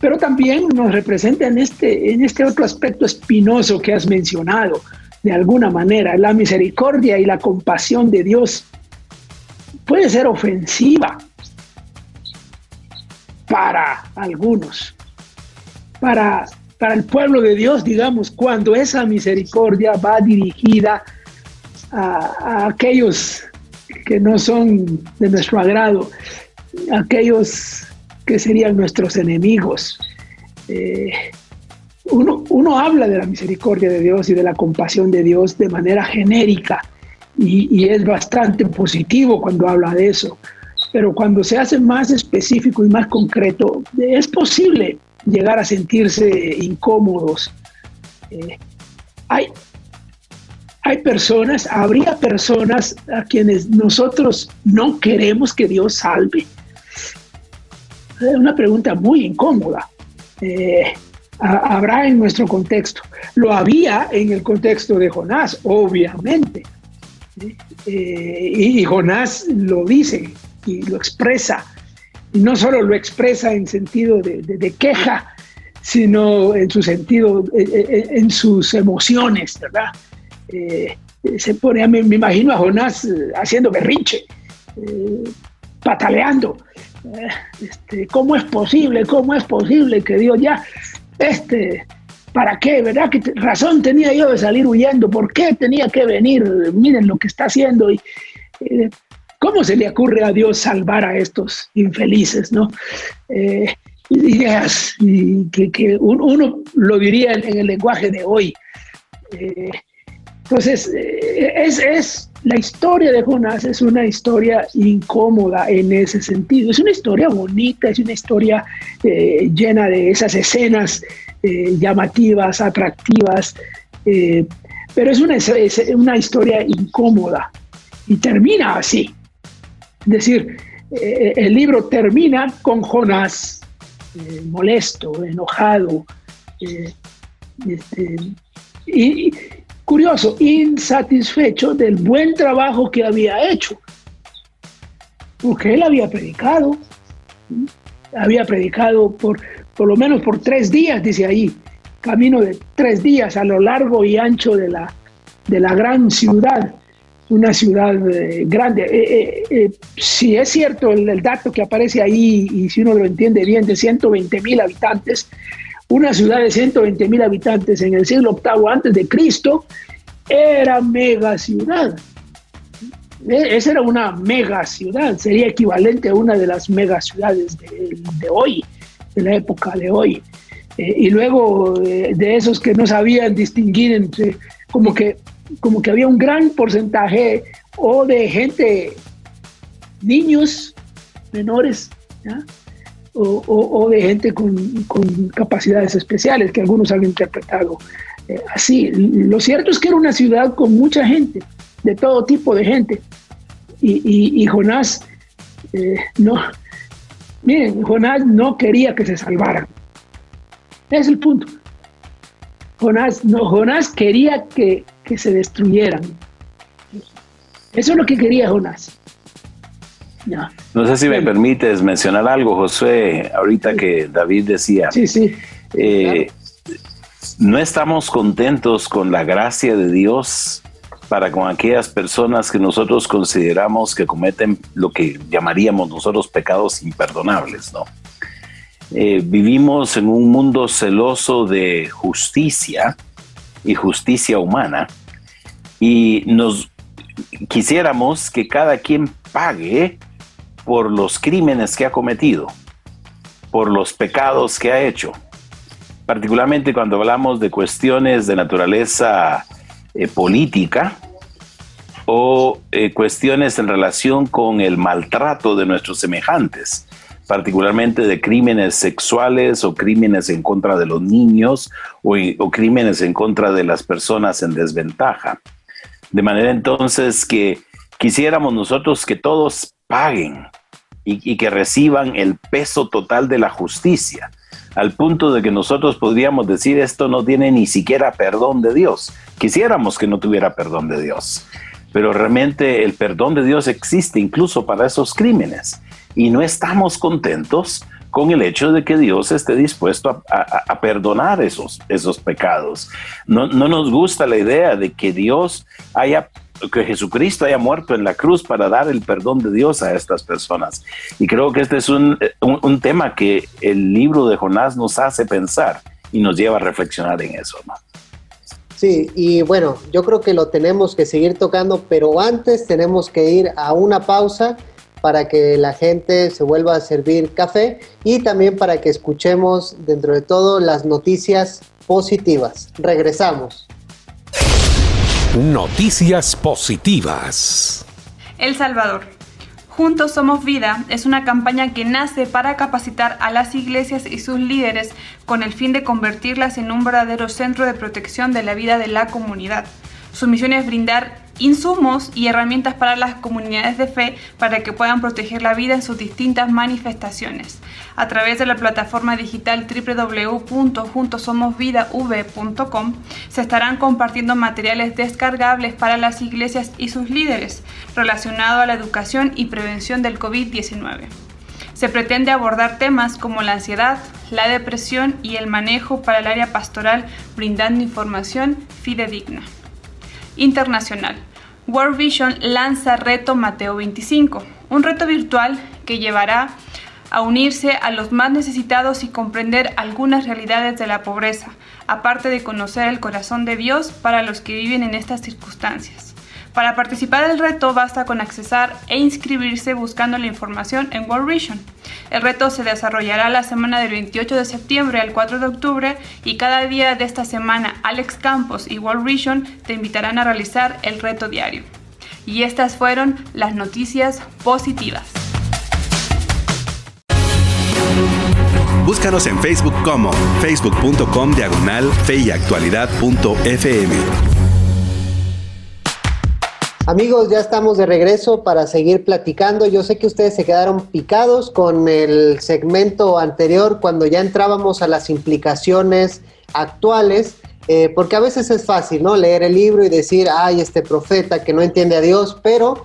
Pero también nos representa en este otro aspecto espinoso que has mencionado. De alguna manera, la misericordia y la compasión de Dios puede ser ofensiva para algunos, para para el pueblo de Dios, digamos, cuando esa misericordia va dirigida a aquellos que no son de nuestro agrado, aquellos que serían nuestros enemigos. Uno habla de la misericordia de Dios y de la compasión de Dios de manera genérica y es bastante positivo cuando habla de eso, pero cuando se hace más específico y más concreto, es posible llegar a sentirse incómodos. Habría personas a quienes nosotros no queremos que Dios salve. Es una pregunta muy incómoda. Habrá en nuestro contexto. Lo había en el contexto de Jonás, obviamente. Y Jonás lo dice y lo expresa. Y no solo lo expresa en sentido de queja, sino en su sentido, en sus emociones, ¿verdad? Me imagino a Jonás haciendo berrinche, pataleando. ¿Cómo es posible que Dios ya, ¿para qué? ¿Verdad? ¿Qué razón tenía yo de salir huyendo? ¿Por qué tenía que venir? Miren lo que está haciendo. Y ¿cómo se le ocurre a Dios salvar a estos infelices, no? Ideas que uno lo diría en el lenguaje de hoy. Entonces, es la historia de Jonás es una historia incómoda en ese sentido. Es una historia bonita, es una historia llena de esas escenas llamativas, atractivas, pero es una historia incómoda y termina así. Es decir, el libro termina con Jonás molesto, enojado, y curioso, insatisfecho del buen trabajo que había hecho, porque él había predicado por lo menos por 3 días, dice ahí, camino de 3 días a lo largo y ancho de la gran ciudad, una ciudad grande. Si es cierto el dato que aparece ahí, y si uno lo entiende bien, de 120,000 habitantes, una ciudad de 120,000 habitantes en el siglo VIII antes de Cristo era mega ciudad. Esa era una mega ciudad, sería equivalente a una de las mega ciudades de hoy, de la época de hoy. Y luego de esos que no sabían distinguir entre, como que había un gran porcentaje o de gente, niños menores, ¿ya? O de gente con capacidades especiales, que algunos han interpretado así. Lo cierto es que era una ciudad con mucha gente, de todo tipo de gente. Y Jonás, Jonás no quería que se salvaran. Es el punto. Jonás quería que se destruyeran. Eso es lo que quería Jonás. No sé si me permites mencionar algo, Josué, ahorita que David decía. Sí. Claro. No estamos contentos con la gracia de Dios para con aquellas personas que nosotros consideramos que cometen lo que llamaríamos nosotros pecados imperdonables, ¿no? Vivimos en un mundo celoso de justicia y justicia humana, y nos quisiéramos que cada quien pague por los crímenes que ha cometido, por los pecados que ha hecho, particularmente cuando hablamos de cuestiones de naturaleza política o cuestiones en relación con el maltrato de nuestros semejantes, particularmente de crímenes sexuales o crímenes en contra de los niños o crímenes en contra de las personas en desventaja. De manera entonces que quisiéramos nosotros que todos paguen y que reciban el peso total de la justicia, al punto de que nosotros podríamos decir esto no tiene ni siquiera perdón de Dios. Quisiéramos que no tuviera perdón de Dios, pero realmente el perdón de Dios existe incluso para esos crímenes, y no estamos contentos con el hecho de que Dios esté dispuesto a perdonar esos pecados. No nos gusta la idea de que que Jesucristo haya muerto en la cruz para dar el perdón de Dios a estas personas. Y creo que este es un tema que el libro de Jonás nos hace pensar. y nos lleva a reflexionar en eso, ¿no? Sí, y bueno, yo creo que lo tenemos que seguir tocando, pero antes tenemos que ir a una pausa para que la gente se vuelva a servir café y también para que escuchemos dentro de todo las noticias positivas. Regresamos. Noticias positivas. El Salvador. Juntos Somos Vida es una campaña que nace para capacitar a las iglesias y sus líderes con el fin de convertirlas en un verdadero centro de protección de la vida de la comunidad. Su misión es brindar insumos y herramientas para las comunidades de fe para que puedan proteger la vida en sus distintas manifestaciones. A través de la plataforma digital www.juntosomosvidav.com se estarán compartiendo materiales descargables para las iglesias y sus líderes relacionados a la educación y prevención del COVID-19. Se pretende abordar temas como la ansiedad, la depresión y el manejo para el área pastoral, brindando información fidedigna. Internacional. World Vision lanza Reto Mateo 25, un reto virtual que llevará a unirse a los más necesitados y comprender algunas realidades de la pobreza, aparte de conocer el corazón de Dios para los que viven en estas circunstancias. Para participar del reto basta con accesar e inscribirse buscando la información en World Vision. El reto se desarrollará la semana del 28 de septiembre al 4 de octubre y cada día de esta semana Alex Campos y World Vision te invitarán a realizar el reto diario. Y estas fueron las noticias positivas. Búscanos en Facebook como facebook.com/feyactualidad.fm. Amigos, ya estamos de regreso para seguir platicando. Yo sé que ustedes se quedaron picados con el segmento anterior cuando ya entrábamos a las implicaciones actuales, porque a veces es fácil, ¿no? Leer el libro y decir, ay, este profeta que no entiende a Dios, pero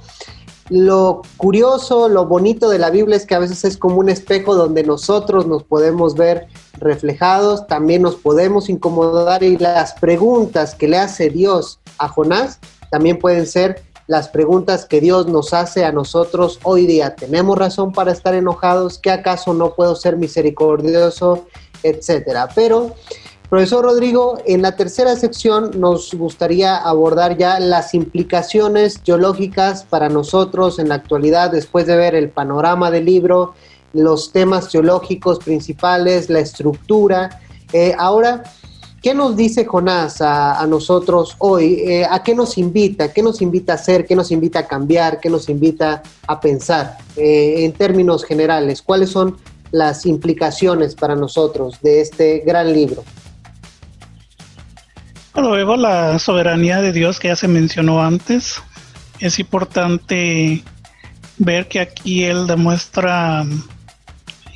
lo curioso, lo bonito de la Biblia es que a veces es como un espejo donde nosotros nos podemos ver reflejados, también nos podemos incomodar y las preguntas que le hace Dios a Jonás también pueden ser las preguntas que Dios nos hace a nosotros hoy día. ¿Tenemos razón para estar enojados? ¿Qué acaso no puedo ser misericordioso? Etcétera. Pero, profesor Rodrigo, en la tercera sección nos gustaría abordar ya las implicaciones teológicas para nosotros en la actualidad, después de ver el panorama del libro, los temas teológicos principales, la estructura. Ahora, ¿qué nos dice Jonás a nosotros hoy? ¿A qué nos invita? ¿Qué nos invita a hacer? ¿Qué nos invita a cambiar? ¿Qué nos invita a pensar? En términos generales, ¿cuáles son las implicaciones para nosotros de este gran libro? Bueno, vemos la soberanía de Dios que ya se mencionó antes. Es importante ver que aquí Él demuestra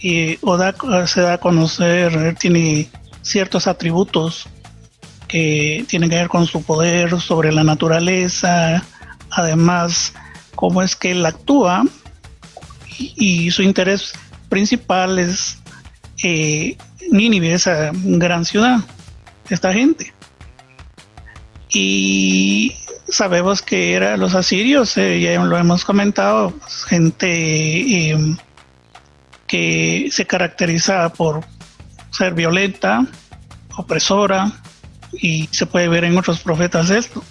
se da a conocer, Él tiene ciertos atributos que tienen que ver con su poder sobre la naturaleza, además cómo es que Él actúa y su interés principal es Nínive, esa gran ciudad, esta gente. Y sabemos que eran los asirios, ya lo hemos comentado, pues, gente que se caracteriza por ser violenta, opresora, y se puede ver en otros profetas esto.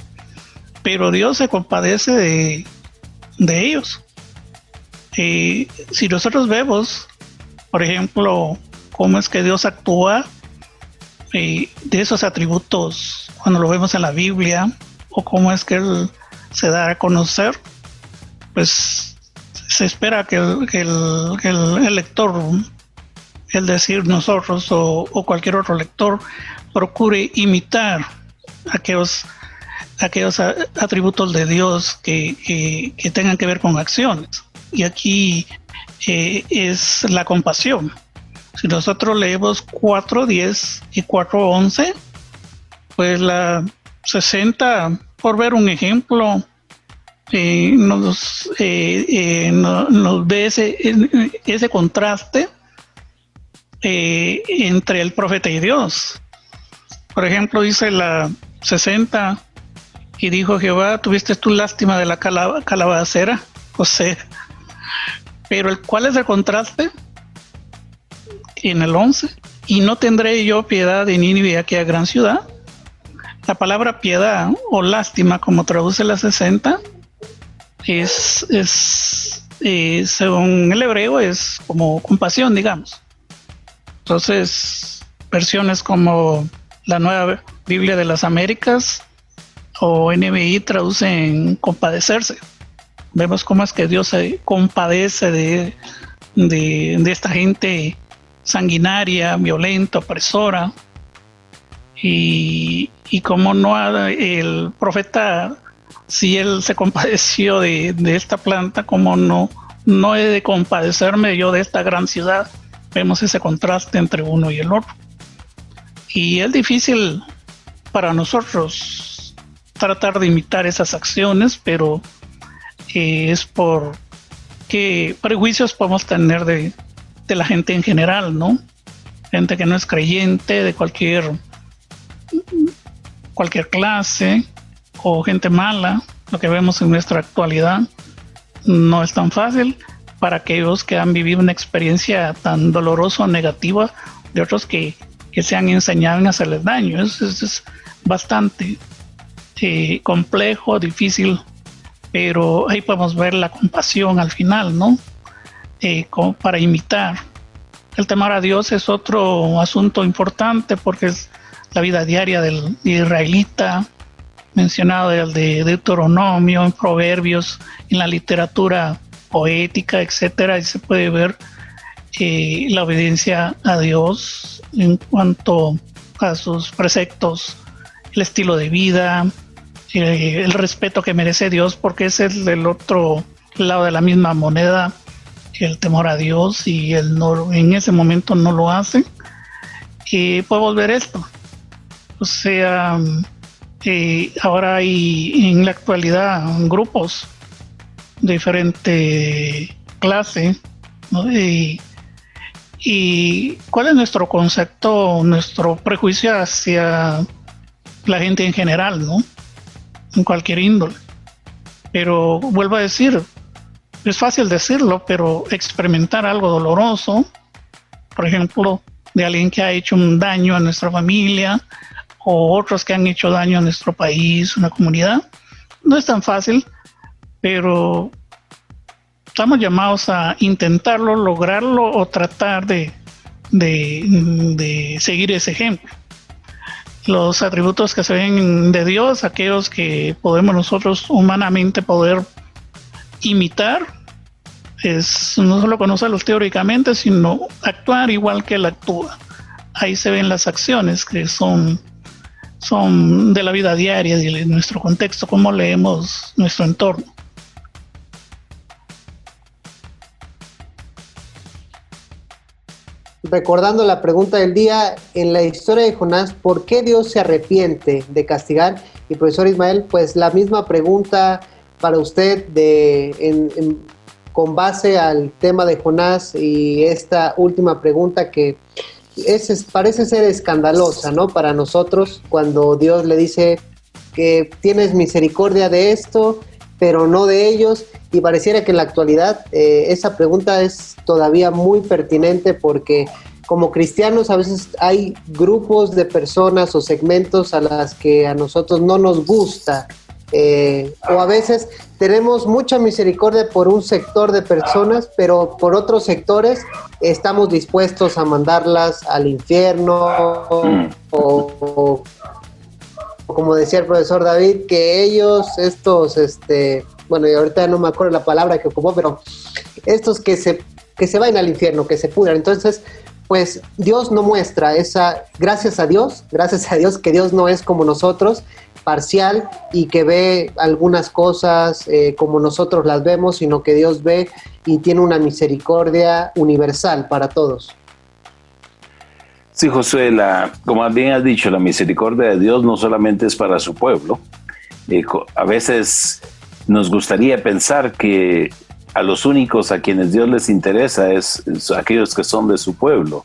Pero Dios se compadece de ellos. Si nosotros vemos, por ejemplo, cómo es que Dios actúa, de esos atributos cuando lo vemos en la Biblia, o cómo es que Él se da a conocer, pues se espera que el lector, es decir, nosotros o cualquier otro lector, procure imitar aquellos atributos de Dios que tengan que ver con acciones. Y aquí es la compasión. Si nosotros leemos 4:10 y 4:11, pues la 60, por ver un ejemplo, nos ve ese contraste entre el profeta y Dios. Por ejemplo, dice la 60, y dijo Jehová, tuviste tú lástima de la calabacera, José. Pero ¿cuál es el contraste? En el 11, y no tendré yo piedad de Nínive, aquella gran ciudad. La palabra piedad o lástima, como traduce la 60, según el hebreo, es como compasión, digamos. Entonces, versiones como la Nueva Biblia de las Américas o NBI traducen compadecerse. Vemos cómo es que Dios se compadece de esta gente sanguinaria, violenta, opresora, y cómo el profeta, si él se compadeció de esta planta, cómo no he de compadecerme yo de esta gran ciudad. Vemos ese contraste entre uno y el otro, y es difícil para nosotros tratar de imitar esas acciones, pero es porque prejuicios podemos tener de la gente en general, ¿no? Gente que no es creyente, de cualquier clase, o gente mala. Lo que vemos en nuestra actualidad no es tan fácil para aquellos que han vivido una experiencia tan dolorosa o negativa de otros que se han enseñado en hacerles daño. Es bastante complejo, difícil, pero ahí podemos ver la compasión al final, ¿no? Como para imitar. El temor a Dios es otro asunto importante porque es la vida diaria del israelita, mencionado de Deuteronomio, en Proverbios, en la literatura poética, etcétera, y se puede ver la obediencia a Dios en cuanto a sus preceptos, el estilo de vida, el respeto que merece Dios, porque ese es el otro lado de la misma moneda, el temor a Dios, y él en ese momento no lo hace. Podemos ver esto. O sea, ahora hay en la actualidad grupos de diferente clase, ¿no? Y ¿cuál es nuestro concepto, nuestro prejuicio hacia la gente en general, ¿no? En cualquier índole. Pero vuelvo a decir, es fácil decirlo, pero experimentar algo doloroso, por ejemplo, de alguien que ha hecho un daño a nuestra familia o otros que han hecho daño a nuestro país, una comunidad, no es tan fácil, pero estamos llamados a intentarlo, lograrlo o tratar de seguir ese ejemplo. Los atributos que se ven de Dios, aquellos que podemos nosotros humanamente poder imitar, es no solo conocerlos teóricamente, sino actuar igual que Él actúa. Ahí se ven las acciones que son de la vida diaria, de nuestro contexto, cómo leemos nuestro entorno. Recordando la pregunta del día, en la historia de Jonás, ¿por qué Dios se arrepiente de castigar? Y profesor Ismael, pues la misma pregunta para usted con base al tema de Jonás, y esta última pregunta que parece ser escandalosa, ¿no? Para nosotros, cuando Dios le dice que tienes misericordia de esto, pero no de ellos, y pareciera que en la actualidad esa pregunta es todavía muy pertinente, porque como cristianos a veces hay grupos de personas o segmentos a las que a nosotros no nos gusta, o a veces tenemos mucha misericordia por un sector de personas, pero por otros sectores estamos dispuestos a mandarlas al infierno, o como decía el profesor David, que ellos, bueno, y ahorita no me acuerdo la palabra que ocupó, pero estos que se vayan al infierno, que se pudran. Entonces, pues Dios no muestra esa, gracias a Dios que Dios no es como nosotros, parcial, y que ve algunas cosas como nosotros las vemos, sino que Dios ve y tiene una misericordia universal para todos. Sí, Josué, como bien has dicho, la misericordia de Dios no solamente es para su pueblo. A veces nos gustaría pensar que a los únicos a quienes Dios les interesa es aquellos que son de su pueblo.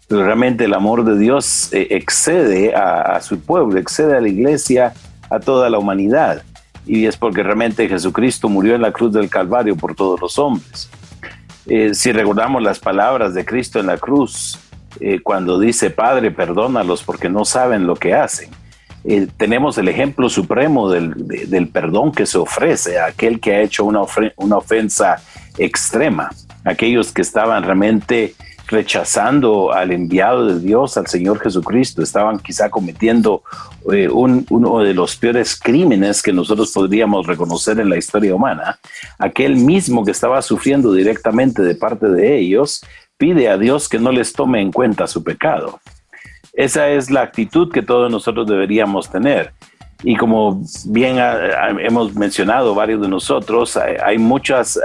Pero realmente el amor de Dios excede a su pueblo, excede a la iglesia, a toda la humanidad. Y es porque realmente Jesucristo murió en la cruz del Calvario por todos los hombres. Si recordamos las palabras de Cristo en la cruz, cuando dice, Padre, perdónalos porque no saben lo que hacen. Tenemos el ejemplo supremo del perdón que se ofrece a aquel que ha hecho una ofensa extrema, aquellos que estaban realmente rechazando al enviado de Dios, al Señor Jesucristo, estaban quizá cometiendo uno de los peores crímenes que nosotros podríamos reconocer en la historia humana. Aquel mismo que estaba sufriendo directamente de parte de ellos, pide a Dios que no les tome en cuenta su pecado. Esa es la actitud que todos nosotros deberíamos tener. Y como bien hemos mencionado varios de nosotros, hay muchas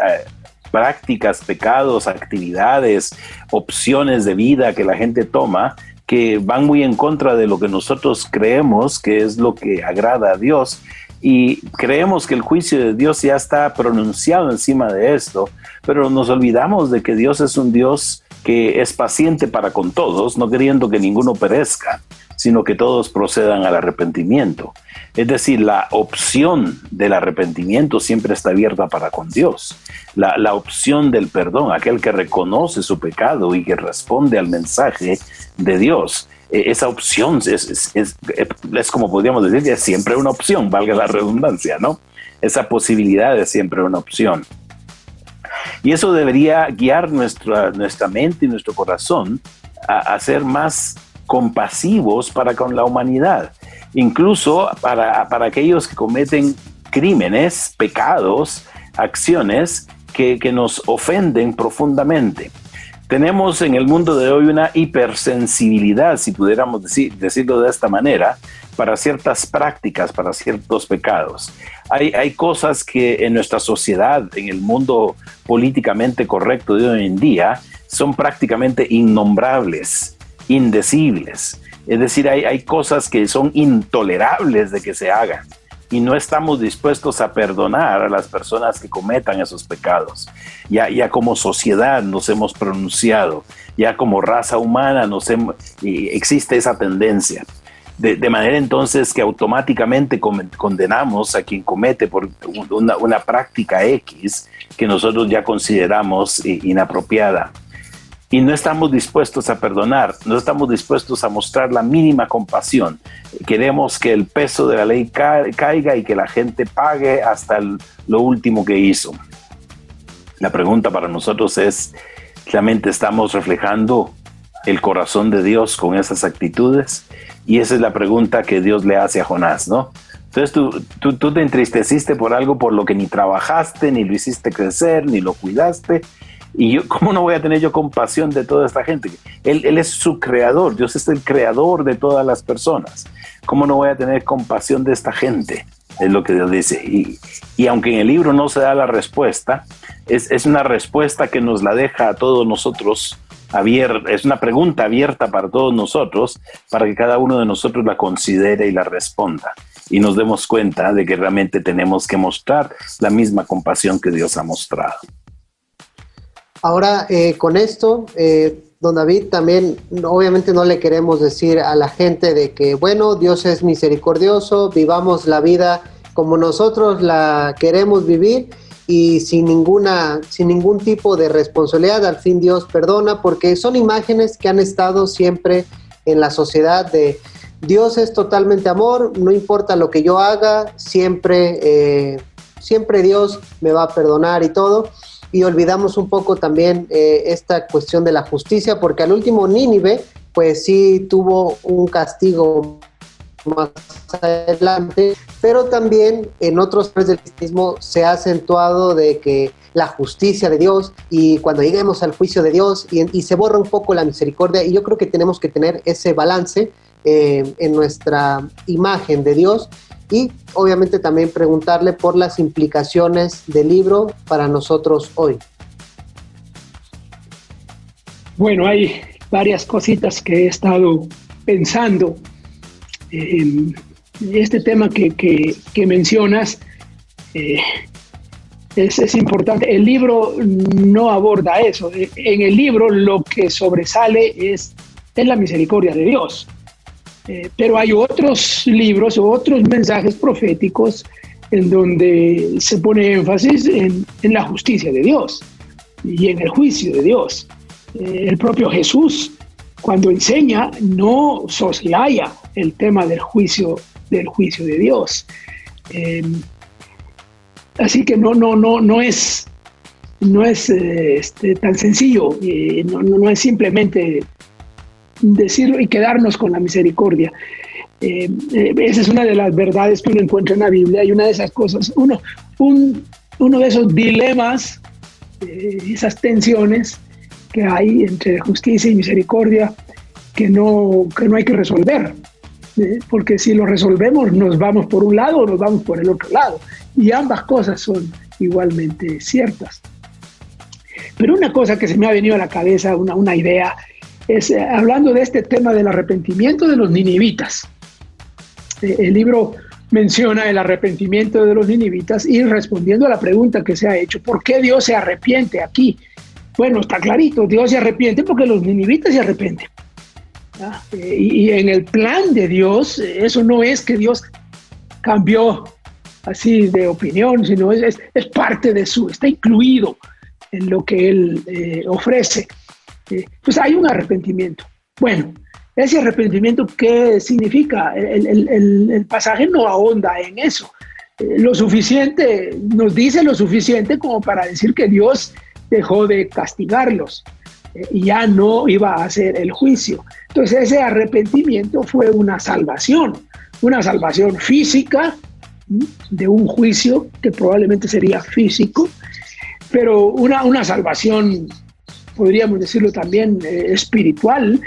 prácticas, pecados, actividades, opciones de vida que la gente toma que van muy en contra de lo que nosotros creemos que es lo que agrada a Dios. Y creemos que el juicio de Dios ya está pronunciado encima de esto, pero nos olvidamos de que Dios es un Dios que es paciente para con todos, no queriendo que ninguno perezca, sino que todos procedan al arrepentimiento. Es decir, la opción del arrepentimiento siempre está abierta para con Dios. La opción del perdón, aquel que reconoce su pecado y que responde al mensaje de Dios, esa opción es como podríamos decir, es siempre una opción, valga la redundancia, ¿no? Esa posibilidad es siempre una opción. Y eso debería guiar nuestra mente y nuestro corazón a ser más compasivos para con la humanidad, incluso para aquellos que cometen crímenes, pecados, acciones que nos ofenden profundamente. Tenemos en el mundo de hoy una hipersensibilidad, si pudiéramos decirlo de esta manera, para ciertas prácticas, para ciertos pecados. Hay cosas que en nuestra sociedad, en el mundo políticamente correcto de hoy en día, son prácticamente innombrables, indecibles. Es decir, hay cosas que son intolerables de que se hagan y no estamos dispuestos a perdonar a las personas que cometan esos pecados. Ya como sociedad nos hemos pronunciado, ya como raza humana existe esa tendencia. De manera entonces que automáticamente condenamos a quien comete por una práctica X que nosotros ya consideramos inapropiada. Y no estamos dispuestos a perdonar, no estamos dispuestos a mostrar la mínima compasión. Queremos que el peso de la ley caiga y que la gente pague hasta lo último que hizo. La pregunta para nosotros es, ¿realmente estamos reflejando el corazón de Dios con esas actitudes? Y esa es la pregunta que Dios le hace a Jonás, ¿no? Entonces tú te entristeciste por algo por lo que ni trabajaste, ni lo hiciste crecer, ni lo cuidaste. Y ¿cómo no voy a tener yo compasión de toda esta gente? Él es su creador, Dios es el creador de todas las personas. ¿Cómo no voy a tener compasión de esta gente? Es lo que Dios dice. Y aunque en el libro no se da la respuesta, es una respuesta que nos la deja a todos nosotros abierta. Es una pregunta abierta para todos nosotros, para que cada uno de nosotros la considere y la responda. Y nos demos cuenta de que realmente tenemos que mostrar la misma compasión que Dios ha mostrado. Ahora, con esto, don David, también obviamente no le queremos decir a la gente de que, bueno, Dios es misericordioso, vivamos la vida como nosotros la queremos vivir y sin ningún tipo de responsabilidad, al fin Dios perdona, porque son imágenes que han estado siempre en la sociedad de Dios es totalmente amor, no importa lo que yo haga, siempre Dios me va a perdonar y todo. Y olvidamos un poco también esta cuestión de la justicia, porque al último Nínive, pues sí tuvo un castigo más adelante, pero también en otros países del cristianismo se ha acentuado de que la justicia de Dios y cuando lleguemos al juicio de Dios y se borra un poco la misericordia, y yo creo que tenemos que tener ese balance en nuestra imagen de Dios. Y obviamente también preguntarle por las implicaciones del libro para nosotros hoy. Bueno, hay varias cositas que he estado pensando. Este tema que mencionas es importante. El libro no aborda eso. En el libro lo que sobresale es la misericordia de Dios. Pero hay otros libros o otros mensajes proféticos en donde se pone énfasis en la justicia de Dios y en el juicio de Dios. El propio Jesús cuando enseña no soslaya el tema del juicio de Dios. Así que no es tan sencillo, no es simplemente decirlo y quedarnos con la misericordia. Esa es una de las verdades que uno encuentra en la Biblia, y una de esas cosas, uno de esos dilemas, esas tensiones que hay entre justicia y misericordia que no hay que resolver, porque si lo resolvemos nos vamos por un lado o nos vamos por el otro lado, y ambas cosas son igualmente ciertas. Pero una cosa que se me ha venido a la cabeza, una idea, es hablando de este tema del arrepentimiento de los ninivitas. El libro menciona el arrepentimiento de los ninivitas, y respondiendo a la pregunta que se ha hecho, ¿por qué Dios se arrepiente aquí? Bueno, está clarito, Dios se arrepiente porque los ninivitas se arrepienten. Y en el plan de Dios, eso no es que Dios cambió así de opinión, sino es parte de está incluido en lo que Él ofrece. Pues hay un arrepentimiento. Bueno, ese arrepentimiento, ¿qué significa? El pasaje no ahonda en eso. Lo suficiente, nos dice lo suficiente como para decir que Dios dejó de castigarlos y ya no iba a hacer el juicio. Entonces ese arrepentimiento fue una salvación física de un juicio que probablemente sería físico, pero una salvación, podríamos decirlo también, espiritual,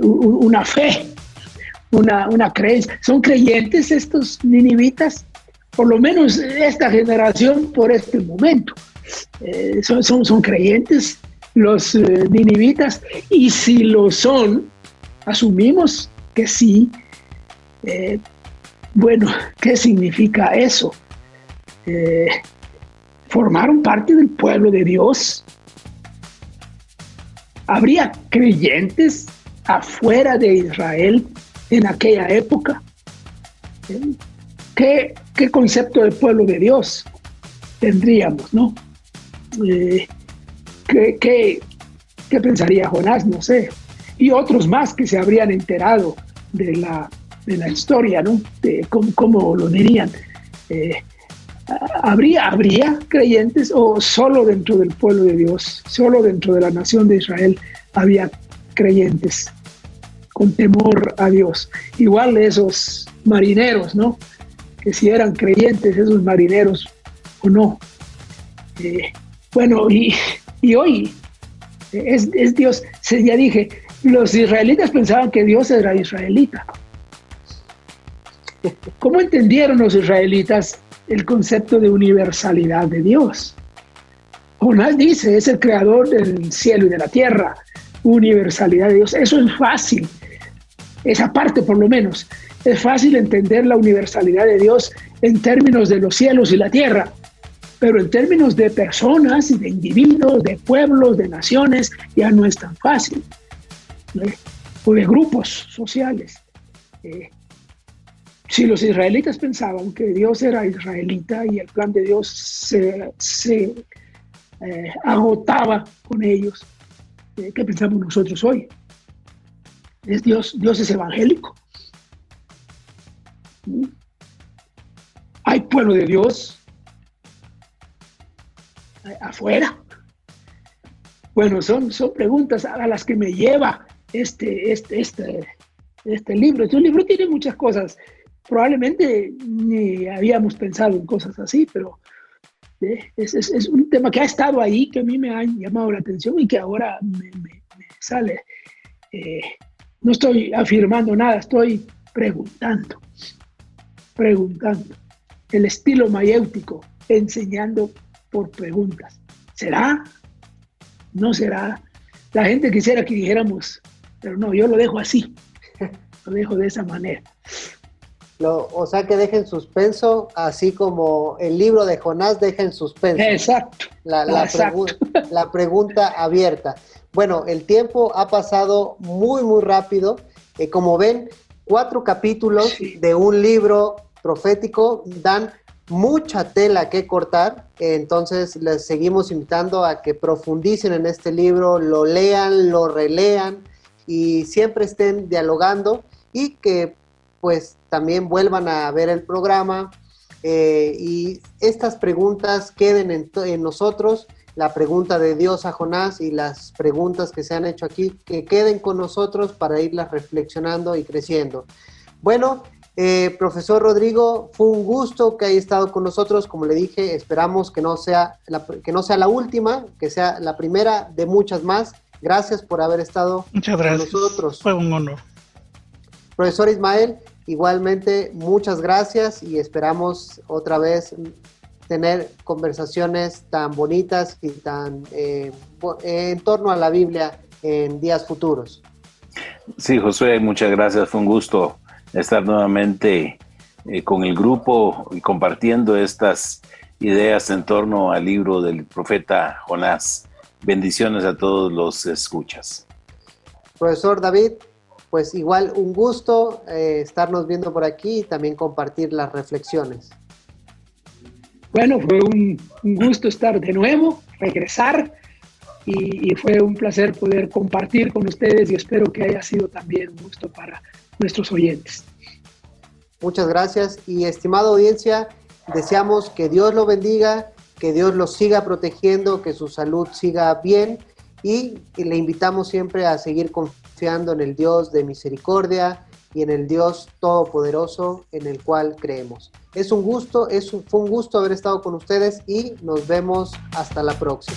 una fe, una creencia. ¿Son creyentes estos ninivitas? Por lo menos esta generación por este momento. Son creyentes los ninivitas, y si lo son, asumimos que sí. Bueno, ¿qué significa eso? ¿Formaron parte del pueblo de Dios? ¿Habría creyentes afuera de Israel en aquella época? ¿Qué concepto de pueblo de Dios tendríamos, no? ¿Qué pensaría Jonás? No sé. Y otros más que se habrían enterado de la historia, ¿no? De cómo lo dirían. ¿Habría creyentes, o solo dentro del pueblo de Dios, solo dentro de la nación de Israel había creyentes con temor a Dios? Igual esos marineros, ¿no? Que si eran creyentes esos marineros o no. Bueno, y hoy es Dios. Ya dije, los israelitas pensaban que Dios era israelita. ¿Cómo entendieron los israelitas el concepto de universalidad de Dios? Jonás dice, es el creador del cielo y de la tierra. Universalidad de Dios, eso es fácil. Esa parte, por lo menos, es fácil entender la universalidad de Dios en términos de los cielos y la tierra, pero en términos de personas y de individuos, de pueblos, de naciones, ya no es tan fácil, ¿no? O de grupos sociales. Si los israelitas pensaban que Dios era israelita y el plan de Dios se agotaba con ellos, ¿qué pensamos nosotros hoy? Dios es evangélico. ¿Hay pueblo de Dios afuera? Bueno, son preguntas a las que me lleva este libro. Este libro tiene muchas cosas. Probablemente ni habíamos pensado en cosas así, pero es un tema que ha estado ahí, que a mí me ha llamado la atención y que ahora me sale. No estoy afirmando nada, estoy preguntando. El estilo mayéutico, enseñando por preguntas. ¿Será? ¿No será? La gente quisiera que dijéramos, pero no, yo lo dejo así, lo dejo de esa manera. O sea, que deja en suspenso, así como el libro de Jonás deja en suspenso. Exacto. La pregunta abierta. Bueno, el tiempo ha pasado muy, muy rápido. Como ven, 4 capítulos de un libro profético dan mucha tela que cortar. Entonces, les seguimos invitando a que profundicen en este libro, lo lean, lo relean y siempre estén dialogando y que pues también vuelvan a ver el programa y estas preguntas queden en nosotros, la pregunta de Dios a Jonás y las preguntas que se han hecho aquí, que queden con nosotros para irlas reflexionando y creciendo. Bueno, profesor Rodrigo, fue un gusto que haya estado con nosotros. Como le dije, esperamos que no sea la última, que sea la primera de muchas más. Gracias por haber estado Muchas gracias. con nosotros. Fue un honor. Profesor Ismael, igualmente muchas gracias y esperamos otra vez tener conversaciones tan bonitas y tan en torno a la Biblia en días futuros. Sí, Josué, muchas gracias. Fue un gusto estar nuevamente con el grupo y compartiendo estas ideas en torno al libro del profeta Jonás. Bendiciones a todos los escuchas. Profesor David, pues igual un gusto estarnos viendo por aquí y también compartir las reflexiones. Bueno, fue un gusto estar de nuevo, regresar, y fue un placer poder compartir con ustedes y espero que haya sido también un gusto para nuestros oyentes. Muchas gracias y estimada audiencia, deseamos que Dios lo bendiga, que Dios lo siga protegiendo, que su salud siga bien y le invitamos siempre a seguir confiando en el Dios de misericordia y en el Dios todopoderoso en el cual creemos. Fue un gusto haber estado con ustedes y nos vemos hasta la próxima.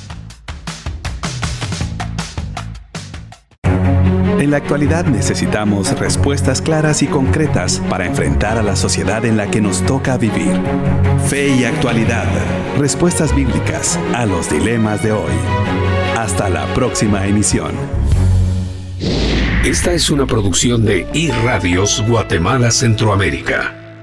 En la actualidad necesitamos respuestas claras y concretas para enfrentar a la sociedad en la que nos toca vivir. Fe y actualidad. Respuestas bíblicas a los dilemas de hoy. Hasta la próxima emisión. Esta es una producción de iRadios Guatemala Centroamérica.